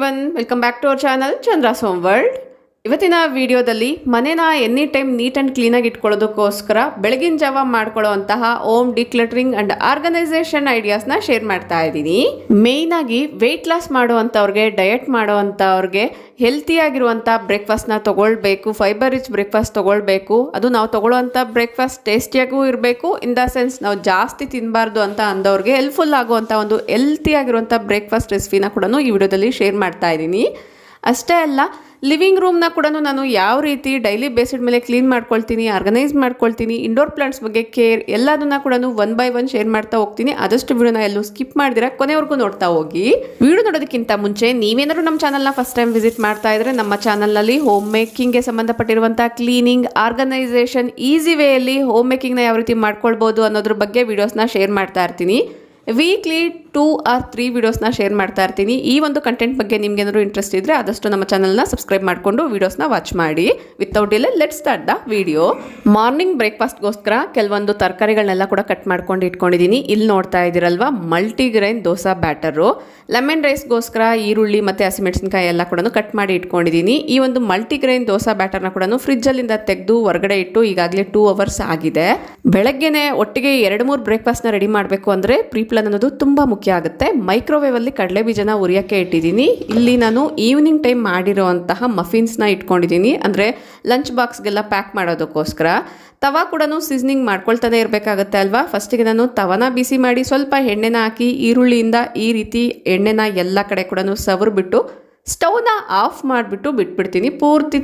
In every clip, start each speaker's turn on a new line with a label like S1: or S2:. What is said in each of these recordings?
S1: Everyone, welcome back to our channel Chandra's home world. ಇವತ್ತಿನ ವಿಡಿಯೋದಲ್ಲಿ ಮನೇನ ಎನಿ ಟೈಮ್ ನೀಟ್ ಆ್ಯಂಡ್ ಕ್ಲೀನಾಗಿ ಇಟ್ಕೊಳ್ಳೋದಕ್ಕೋಸ್ಕರ ಬೆಳಗಿನ ಜಾವ ಮಾಡ್ಕೊಳ್ಳೋವಂತಹ ಹೋಮ್ ಡಿಕ್ಲಟರಿಂಗ್ ಆ್ಯಂಡ್ ಆರ್ಗನೈಸೇಷನ್ ಐಡಿಯಾಸ್ನ ಶೇರ್ ಮಾಡ್ತಾ ಇದ್ದೀನಿ. ಮೇಯ್ನಾಗಿ ವೆಯ್ಟ್ ಲಾಸ್ ಮಾಡುವಂಥವ್ರಿಗೆ, ಡಯಟ್ ಮಾಡುವಂಥವ್ರಿಗೆ ಹೆಲ್ತಿಯಾಗಿರುವಂಥ ಬ್ರೇಕ್ಫಾಸ್ಟ್ನ ತೊಗೊಳ್ಬೇಕು, ಫೈಬರ್ ರಿಚ್ ಬ್ರೇಕ್ಫಾಸ್ಟ್ ತೊಗೊಳ್ಬೇಕು. ಅದು ನಾವು ತೊಗೊಳ್ಳೋವಂಥ ಬ್ರೇಕ್ಫಾಸ್ಟ್ ಟೇಸ್ಟಿಯಾಗೂ ಇರಬೇಕು, ಇನ್ ದ ಸೆನ್ಸ್ ನಾವು ಜಾಸ್ತಿ ತಿನ್ನಬಾರ್ದು ಅಂತ ಅಂದವ್ರಿಗೆ ಹೆಲ್ಪ್ಫುಲ್ ಆಗುವಂಥ ಒಂದು ಹೆಲ್ತಿಯಾಗಿರುವಂಥ ಬ್ರೇಕ್ಫಾಸ್ಟ್ ರೆಸಿಪಿನ ಕೂಡ ಈ ವಿಡಿಯೋದಲ್ಲಿ ಶೇರ್ ಮಾಡ್ತಾ ಇದ್ದೀನಿ. ಅಷ್ಟೇ ಅಲ್ಲ, ಲಿವಿಂಗ್ ರೂಮ್ನ ಕೂಡ ನಾನು ಯಾವ ರೀತಿ ಡೈಲಿ ಬೇಸಿಡ್ ಮೇಲೆ ಕ್ಲೀನ್ ಮಾಡ್ಕೊಳ್ತೀನಿ, ಆರ್ಗನೈಸ್ ಮಾಡ್ಕೊಳ್ತೀನಿ, ಇಂಡೋರ್ ಪ್ಲಾಂಟ್ಸ್ ಬಗ್ಗೆ ಕೇರ್ ಎಲ್ಲದನ್ನ ಕೂಡ ಒನ್ ಬೈ ಒನ್ ಶೇರ್ ಮಾಡ್ತಾ ಹೋಗ್ತೀನಿ. ಆದಷ್ಟು ವಿಡಿಯೋನ ಎಲ್ಲೂ ಸ್ಕಿಪ್ ಮಾಡಿದಿರ ಕೊನೆವರೆಗೂ ನೋಡ್ತಾ ಹೋಗಿ. ವಿಡಿಯೋ ನೋಡೋದಕ್ಕಿಂತ ಮುಂಚೆ ನೀವೇನಾದ್ರು ನಮ್ಮ ಚಾನಲ್ನ ಫಸ್ಟ್ ಟೈಮ್ ವಿಸಿಟ್ ಮಾಡ್ತಾ ಇದ್ರೆ, ನಮ್ಮ ಚಾನಲ್ನಲ್ಲಿ ಹೋಮ್ ಮೇಕಿಂಗ್ಗೆ ಸಂಬಂಧಪಟ್ಟಿರುವಂಥ ಕ್ಲೀನಿಂಗ್, ಆರ್ಗನೈಸೇಷನ್, ಈಸಿ ವೇಯಲ್ಲಿ ಹೋಮ್ ಮೇಕಿಂಗ್ನ ಯಾವ ರೀತಿ ಮಾಡ್ಕೊಳ್ಬೋದು ಅನ್ನೋದ್ರ ಬಗ್ಗೆ ವಿಡಿಯೋಸ್ನ ಶೇರ್ ಮಾಡ್ತಾ ಇರ್ತೀನಿ. ವೀಕ್ಲಿ 2 or 3 ವಿಡಿಯೋಸ್ನ ಶೇರ್ ಮಾಡ್ತಾ ಇರ್ತೀನಿ. ಈ ಒಂದು ಕಂಟೆಂಟ್ ಬಗ್ಗೆ ನಿಮ್ಗೆ ಏನಾದರೂ ಇಂಟ್ರೆಸ್ಟ್ ಇದ್ದರೆ ಆದಷ್ಟು ನಮ್ಮ ಚಾನಲ್ನ ಸಬ್ಸ್ಕ್ರೈಬ್ ಮಾಡಿಕೊಂಡು ವಿಡಿಯೋಸ್ನ ವಾಚ್ ಮಾಡಿ. Without delay let's start the video. Morning ಬ್ರೇಕ್ಫಾಸ್ಟ್ಗೋಸ್ಕರ ಕೆಲವೊಂದು ತರಕಾರಿಗಳನ್ನೆಲ್ಲ ಕೂಡ ಕಟ್ ಮಾಡ್ಕೊಂಡು ಇಟ್ಕೊಂಡಿದ್ದೀನಿ. ಇಲ್ಲಿ ನೋಡ್ತಾ ಇದ್ದೀರಲ್ವಾ, ಮಲ್ಟಿಗ್ರೈನ್ ದೋಸಾ ಬ್ಯಾಟರು. ಲೆಮನ್ ರೈಸ್ಗೋಸ್ಕರ ಈರುಳ್ಳಿ ಮತ್ತು ಹಸಿಮೆಣಸಿನಕಾಯಿ ಎಲ್ಲ ಕೂಡ ಕಟ್ ಮಾಡಿ ಇಟ್ಕೊಂಡಿದ್ದೀನಿ. ಈ ಒಂದು ಮಲ್ಟಿಗ್ರೈನ್ ದೋಸಾ ಬ್ಯಾಟರ್ನ ಕೂಡ ಫ್ರಿಜ್ಜಲ್ಲಿಂದ ತೆಗೆದು ಹೊರಗಡೆ ಇಟ್ಟು ಈಗಾಗಲೇ 2 hours ಆಗಿದೆ. ಬೆಳಗ್ಗೆನೆ ಒಟ್ಟಿಗೆ 2-3 ಬ್ರೇಕ್ಫಾಸ್ಟ್ನ ರೆಡಿ ಮಾಡಬೇಕು ಅಂದರೆ ಪ್ರೀ ಪ್ಲಾನ್ ಅನ್ನೋದು ತುಂಬ ಮುಖ್ಯ ಆಗುತ್ತೆ. ಮೈಕ್ರೋವೇವ್ ಅಲ್ಲಿ ಕಡಲೆ ಬೀಜನ ಉರಿಯಕ್ಕೆ ಇಟ್ಟಿದ್ದೀನಿ. ಇಲ್ಲಿ ನಾನು ಈವ್ನಿಂಗ್ ಟೈಮ್ ಮಾಡಿರೋಂತಹ ಮಫಿನ್ಸ್ನ ಇಟ್ಕೊಂಡಿದ್ದೀನಿ, ಅಂದರೆ ಲಂಚ್ ಬಾಕ್ಸ್ಗೆಲ್ಲ ಪ್ಯಾಕ್ ಮಾಡೋದಕ್ಕೋಸ್ಕರ. ತವಾ ಕೂಡ ಸೀಸನಿಂಗ್ ಮಾಡ್ಕೊಳ್ತಾನೆ ಇರಬೇಕಾಗತ್ತೆ ಅಲ್ವಾ. ಫಸ್ಟಿಗೆ ನಾನು ತವನ ಬಿಸಿ ಮಾಡಿ ಸ್ವಲ್ಪ ಎಣ್ಣೆನ ಹಾಕಿ ಈರುಳ್ಳಿಯಿಂದ ಈ ರೀತಿ ಎಣ್ಣೆನ ಎಲ್ಲ ಕಡೆ ಕೂಡ ಸವರ್ಬಿಟ್ಟು ಸ್ಟವ್ನ ಆಫ್ ಮಾಡಿಬಿಟ್ಟು ಬಿಟ್ಬಿಡ್ತೀನಿ. ಪೂರ್ತಿ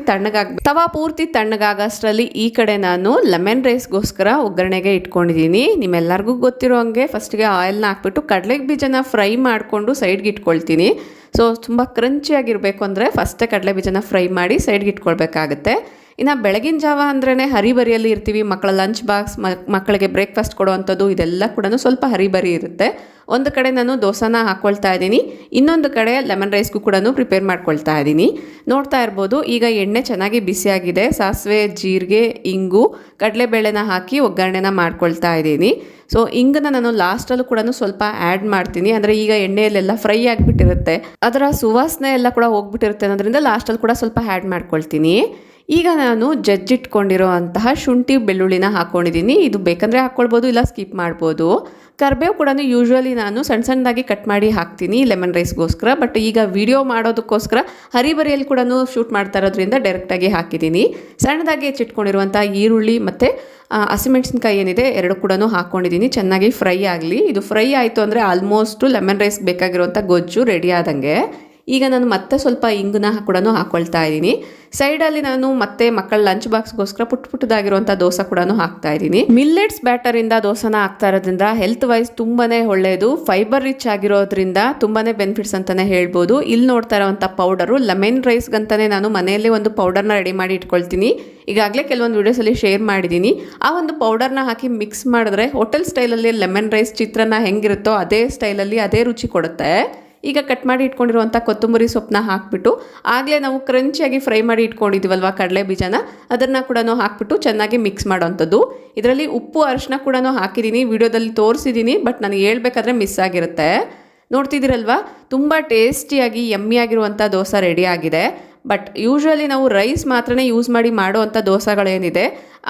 S1: ತವಾ ಪೂರ್ತಿ ತಣ್ಣಗಾಗಷ್ಟರಲ್ಲಿ ಈ ಕಡೆ ನಾನು ಲೆಮನ್ ರೈಸ್ಗೋಸ್ಕರ ಒಗ್ಗರಣೆಗೆ ಇಟ್ಕೊಂಡಿದ್ದೀನಿ. ನಿಮ್ಮೆಲ್ಲರಿಗೂ ಗೊತ್ತಿರೋ ಹಂಗೆ ಫಸ್ಟಿಗೆ ಆಯಿಲ್ನ ಹಾಕ್ಬಿಟ್ಟು ಕಡಲೆ ಬೀಜನ ಫ್ರೈ ಮಾಡಿಕೊಂಡು ಸೈಡ್ಗೆ ಇಟ್ಕೊಳ್ತೀನಿ. ಸೊ ತುಂಬ ಕ್ರಂಚಿಯಾಗಿರಬೇಕು ಅಂದರೆ ಫಸ್ಟೇ ಕಡಲೆ ಬೀಜನ ಫ್ರೈ ಮಾಡಿ ಸೈಡ್ಗೆ ಇಟ್ಕೊಳ್ಬೇಕಾಗತ್ತೆ. ಇನ್ನು ಬೆಳಗಿನ ಜಾವ ಅಂದ್ರೇ ಹರಿಬರಿಯಲ್ಲಿ ಇರ್ತೀವಿ. ಮಕ್ಕಳ ಲಂಚ್ ಬಾಕ್ಸ್, ಮಕ್ಕಳಿಗೆ ಬ್ರೇಕ್ಫಾಸ್ಟ್ ಕೊಡುವಂಥದ್ದು ಇದೆಲ್ಲ ಕೂಡ ಸ್ವಲ್ಪ ಹರಿಬರಿ ಇರುತ್ತೆ. ಒಂದು ಕಡೆ ನಾನು ದೋಸಾನ ಹಾಕ್ಕೊಳ್ತಾ ಇದ್ದೀನಿ, ಇನ್ನೊಂದು ಕಡೆ ಲೆಮನ್ ರೈಸ್ಗೂ ಕೂಡ ಪ್ರಿಪೇರ್ ಮಾಡ್ಕೊಳ್ತಾ ಇದ್ದೀನಿ. ನೋಡ್ತಾ ಇರ್ಬೋದು, ಈಗ ಎಣ್ಣೆ ಚೆನ್ನಾಗಿ ಬಿಸಿಯಾಗಿದೆ. ಸಾಸಿವೆ, ಜೀರಿಗೆ, ಇಂಗು, ಕಡಲೆಬೇಳೆನ ಹಾಕಿ ಒಗ್ಗರಣೆನ ಮಾಡ್ಕೊಳ್ತಾ ಇದ್ದೀನಿ. ಸೊ ಇಂಗನ್ನ ನಾನು ಲಾಸ್ಟಲ್ಲೂ ಕೂಡ ಸ್ವಲ್ಪ ಆ್ಯಡ್ ಮಾಡ್ತೀನಿ, ಅಂದರೆ ಈಗ ಎಣ್ಣೆಯಲ್ಲೆಲ್ಲ ಫ್ರೈ ಆಗಿಬಿಟ್ಟಿರುತ್ತೆ, ಅದರ ಸುವಾಸನೆ ಎಲ್ಲ ಕೂಡ ಹೋಗ್ಬಿಟ್ಟಿರುತ್ತೆ ಅನ್ನೋದ್ರಿಂದ ಲಾಸ್ಟಲ್ಲಿ ಕೂಡ ಸ್ವಲ್ಪ ಆ್ಯಡ್ ಮಾಡ್ಕೊಳ್ತೀನಿ. ಈಗ ನಾನು ಜಜ್ಜಿಟ್ಕೊಂಡಿರೋ ಅಂತಹ ಶುಂಠಿ ಬೆಳ್ಳುಳ್ಳಿನ ಹಾಕ್ಕೊಂಡಿದ್ದೀನಿ. ಇದು ಬೇಕಂದರೆ ಹಾಕ್ಕೊಳ್ಬೋದು, ಇಲ್ಲ ಸ್ಕಿಪ್ ಮಾಡ್ಬೋದು. ಕರ್ಬೇವು ಕೂಡ ಯೂಶ್ವಲಿ ನಾನು ಸಣ್ಣದಾಗಿ ಕಟ್ ಮಾಡಿ ಹಾಕ್ತೀನಿ ಲೆಮನ್ ರೈಸ್ಗೋಸ್ಕರ. ಬಟ್ ಈಗ ವಿಡಿಯೋ ಮಾಡೋದಕ್ಕೋಸ್ಕರ ಹರಿಬರಿಯಲ್ಲಿ ಕೂಡ ಶೂಟ್ ಮಾಡ್ತಾ ಇರೋದ್ರಿಂದ ಡೈರೆಕ್ಟಾಗಿ ಹಾಕಿದ್ದೀನಿ. ಸಣ್ಣದಾಗಿ ಹೆಚ್ಚಿಟ್ಕೊಂಡಿರುವಂಥ ಈರುಳ್ಳಿ ಮತ್ತು ಹಸಿಮೆಣಸಿನ್ಕಾಯಿ ಏನಿದೆ ಎರಡು ಕೂಡ ಹಾಕ್ಕೊಂಡಿದ್ದೀನಿ. ಚೆನ್ನಾಗಿ ಫ್ರೈ ಆಗಲಿ. ಇದು ಫ್ರೈ ಆಯಿತು ಅಂದರೆ ಆಲ್ಮೋಸ್ಟು ಲೆಮನ್ ರೈಸ್ ಬೇಕಾಗಿರುವಂಥ ಗೊಜ್ಜು ರೆಡಿ ಆದಂಗೆ. ಈಗ ನಾನು ಮತ್ತೆ ಸ್ವಲ್ಪ ಇಂಗನ್ನ ಕೂಡ ಹಾಕ್ಕೊಳ್ತಾ ಇದ್ದೀನಿ. ಸೈಡಲ್ಲಿ ನಾನು ಮತ್ತೆ ಮಕ್ಕಳ ಲಂಚ್ ಬಾಕ್ಸ್ಗೋಸ್ಕರ ಪುಟ್ಟದಾಗಿರುವಂಥ ದೋಸೆ ಕೂಡ ಹಾಕ್ತಾ ಇದ್ದೀನಿ. ಮಿಲ್ಲೆಟ್ಸ್ ಬ್ಯಾಟರಿಂದ ದೋಸೆನ ಹಾಕ್ತಾ ಇರೋದ್ರಿಂದ ಹೆಲ್ತ್ ವೈಸ್ ತುಂಬಾ ಒಳ್ಳೆಯದು, ಫೈಬರ್ ರಿಚ್ ಆಗಿರೋದ್ರಿಂದ ತುಂಬಾ ಬೆನಿಫಿಟ್ಸ್ ಅಂತಲೇ ಹೇಳ್ಬೋದು. ಇಲ್ಲಿ ನೋಡ್ತಾ ಇರೋವಂಥ ಪೌಡರು ಲೆಮನ್ ರೈಸ್ಗಂತಲೇ ನಾನು ಮನೆಯಲ್ಲೇ ಒಂದು ಪೌಡರ್ನ ರೆಡಿ ಮಾಡಿ ಇಟ್ಕೊಳ್ತೀನಿ. ಈಗಾಗಲೇ ಕೆಲವೊಂದು ವೀಡಿಯೋಸಲ್ಲಿ ಶೇರ್ ಮಾಡಿದ್ದೀನಿ. ಆ ಒಂದು ಪೌಡರ್ನ ಹಾಕಿ ಮಿಕ್ಸ್ ಮಾಡಿದ್ರೆ ಹೋಟೆಲ್ ಸ್ಟೈಲಲ್ಲಿ ಲೆಮನ್ ರೈಸ್ ಚಿತ್ರಾನ್ನ ಹೆಂಗಿರುತ್ತೋ ಅದೇ ಸ್ಟೈಲಲ್ಲಿ ಅದೇ ರುಚಿ ಕೊಡುತ್ತೆ. ಈಗ ಕಟ್ ಮಾಡಿ ಇಟ್ಕೊಂಡಿರುವಂಥ ಕೊತ್ತಂಬರಿ ಸೊಪ್ಪನ್ನ ಹಾಕ್ಬಿಟ್ಟು ಆಗಲೇ ನಾವು ಕ್ರಂಚಿಯಾಗಿ ಫ್ರೈ ಮಾಡಿ ಇಟ್ಕೊಂಡಿದ್ದೀವಲ್ವ ಕಡಲೆ ಬೀಜನ, ಅದನ್ನು ಕೂಡ ಹಾಕ್ಬಿಟ್ಟು ಚೆನ್ನಾಗಿ ಮಿಕ್ಸ್ ಮಾಡೋವಂಥದ್ದು. ಇದರಲ್ಲಿ ಉಪ್ಪು, ಅರಿಶಿನ ಕೂಡ ಹಾಕಿದ್ದೀನಿ, ವಿಡಿಯೋದಲ್ಲಿ ತೋರಿಸಿದ್ದೀನಿ, ಬಟ್ ನನಗೆ ಹೇಳ್ಬೇಕಾದ್ರೆ ಮಿಸ್ ಆಗಿರುತ್ತೆ. ನೋಡ್ತಿದ್ದೀರಲ್ವ, ತುಂಬ ಟೇಸ್ಟಿಯಾಗಿ ಯಮ್ಮಿಯಾಗಿರುವಂಥ ದೋಸೆ ರೆಡಿ ಆಗಿದೆ. ಬಟ್ ಯೂಶ್ವಲಿ ನಾವು ರೈಸ್ ಮಾತ್ರನೇ ಯೂಸ್ ಮಾಡಿ ಮಾಡೋವಂಥ ದೋಸೆಗಳೇನಿದೆ,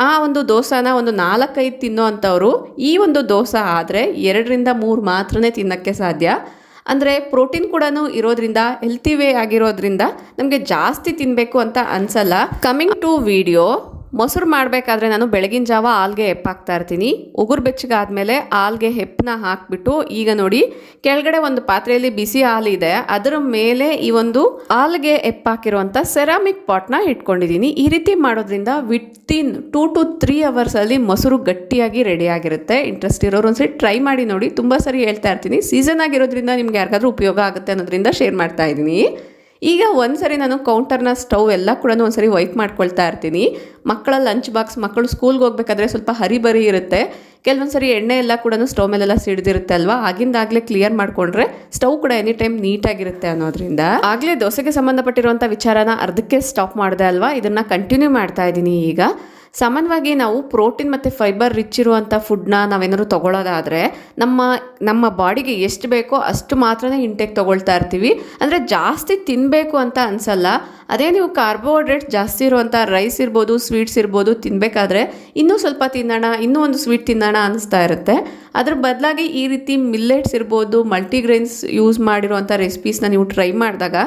S1: ಆ ಒಂದು ದೋಸೆನ ಒಂದು 4-5 ತಿನ್ನೋ ಅಂಥವ್ರು ಈ ಒಂದು ದೋಸೆ ಆದರೆ 2-3 ಮಾತ್ರನೇ ತಿನ್ನೋಕ್ಕೆ ಸಾಧ್ಯ. ಅಂದರೆ ಪ್ರೋಟೀನ್ ಕೂಡ ಇರೋದ್ರಿಂದ, ಹೆಲ್ತಿ ವೇ ಆಗಿರೋದ್ರಿಂದ ನಮಗೆ ಜಾಸ್ತಿ ತಿನ್ನಬೇಕು ಅಂತ ಅನಿಸಲ್ಲ. ಕಮಿಂಗ್ ಟು ವಿಡಿಯೋ, ಮೊಸರು ಮಾಡಬೇಕಾದ್ರೆ ನಾನು ಬೆಳಗಿನ ಜಾವ ಹಾಲ್ಗೆ ಹೆಪ್ಪಾಕ್ತಾ ಇರ್ತೀನಿ. ಉಗುರು ಬೆಚ್ಚಗಾದ್ಮೇಲೆ ಹಾಲ್ಗೆ ಹೆಪ್ಪನ್ನ ಹಾಕ್ಬಿಟ್ಟು ಈಗ ನೋಡಿ ಕೆಳಗಡೆ ಒಂದು ಪಾತ್ರೆಯಲ್ಲಿ ಬಿಸಿ ಹಾಲಿದೆ, ಅದರ ಮೇಲೆ ಈ ಒಂದು ಹಾಲ್ಗೆ ಹೆಪ್ಪಾಕಿರುವಂಥ ಸೆರಾಮಿಕ್ ಪಾಟ್ನ ಇಟ್ಕೊಂಡಿದ್ದೀನಿ. ಈ ರೀತಿ ಮಾಡೋದ್ರಿಂದ ವಿತಿನ್ 2 to 3 hours ಅಲ್ಲಿ ಮೊಸರು ಗಟ್ಟಿಯಾಗಿ ರೆಡಿ ಆಗಿರುತ್ತೆ. ಇಂಟ್ರೆಸ್ಟ್ ಇರೋರು ಒಂದ್ಸರಿ ಟ್ರೈ ಮಾಡಿ ನೋಡಿ. ತುಂಬ ಸರಿ ಹೇಳ್ತಾ ಇರ್ತೀನಿ, ಸೀಸನ್ ಆಗಿರೋದ್ರಿಂದ ನಿಮ್ಗೆ ಯಾರಿಗಾದ್ರೂ ಉಪಯೋಗ ಆಗುತ್ತೆ ಅನ್ನೋದ್ರಿಂದ ಶೇರ್ ಮಾಡ್ತಾ ಇದ್ದೀನಿ. ಈಗ ಒಂದ್ಸರಿ ನಾನು ಕೌಂಟರ್ನ ಸ್ಟವ್ ಎಲ್ಲ ಕೂಡ ಒಂದ್ಸರಿ ವೈಪ್ ಮಾಡ್ಕೊಳ್ತಾ ಇರ್ತೀನಿ. ಮಕ್ಕಳ ಲಂಚ್ ಬಾಕ್ಸ್, ಮಕ್ಕಳು ಸ್ಕೂಲ್ಗೆ ಹೋಗ್ಬೇಕಾದ್ರೆ ಸ್ವಲ್ಪ ಹರಿಬರಿ ಇರುತ್ತೆ. ಕೆಲವೊಂದ್ಸರಿ ಎಣ್ಣೆ ಎಲ್ಲ ಕೂಡ ಸ್ಟವ್ ಮೇಲೆಲ್ಲ ಸಿಡಿದಿರುತ್ತೆ ಅಲ್ವಾ, ಆಗಿಂದಾಗಲೇ ಕ್ಲಿಯರ್ ಮಾಡಿಕೊಂಡ್ರೆ ಸ್ಟವ್ ಕೂಡ ಎನಿ ಟೈಮ್ ನೀಟಾಗಿರುತ್ತೆ ಅನ್ನೋದ್ರಿಂದ. ಆಗಲೇ ದೋಸೆಗೆ ಸಂಬಂಧಪಟ್ಟಿರುವಂಥ ವಿಚಾರನ ಅರ್ಧಕ್ಕೆ ಸ್ಟಾಪ್ ಮಾಡಿದೆ ಅಲ್ವಾ, ಇದನ್ನು ಕಂಟಿನ್ಯೂ ಮಾಡ್ತಾ ಇದ್ದೀನಿ. ಈಗ ಸಾಮಾನ್ಯವಾಗಿ ನಾವು ಪ್ರೋಟೀನ್ ಮತ್ತು ಫೈಬರ್ ರಿಚ್ ಇರುವಂಥ ಫುಡ್ನ ನಾವೇನಾದ್ರು ತೊಗೊಳ್ಳೋದಾದರೆ ನಮ್ಮ ಬಾಡಿಗೆ ಎಷ್ಟು ಬೇಕೋ ಅಷ್ಟು ಮಾತ್ರನೇ ಇಂಟೇಕ್ ತೊಗೊಳ್ತಾ ಇರ್ತೀವಿ. ಅಂದರೆ ಜಾಸ್ತಿ ತಿನ್ನಬೇಕು ಅಂತ ಅನಿಸಲ್ಲ. ಅದೇ ನೀವು ಕಾರ್ಬೋಹೈಡ್ರೇಟ್ಸ್ ಜಾಸ್ತಿ ಇರುವಂಥ ರೈಸ್ ಇರ್ಬೋದು, ಸ್ವೀಟ್ಸ್ ಇರ್ಬೋದು ತಿನ್ನಬೇಕಾದ್ರೆ ಇನ್ನೂ ಸ್ವಲ್ಪ ತಿನ್ನೋಣ, ಇನ್ನೂ ಒಂದು ಸ್ವೀಟ್ ತಿನ್ನೋಣ ಅನಿಸ್ತಾ ಇರುತ್ತೆ. ಅದ್ರ ಬದಲಾಗಿ ಈ ರೀತಿ ಮಿಲ್ಲೆಟ್ಸ್ ಇರ್ಬೋದು, ಮಲ್ಟಿಗ್ರೈನ್ಸ್ ಯೂಸ್ ಮಾಡಿರುವಂಥ ರೆಸಿಪೀಸ್ನ ನೀವು ಟ್ರೈ ಮಾಡಿದಾಗ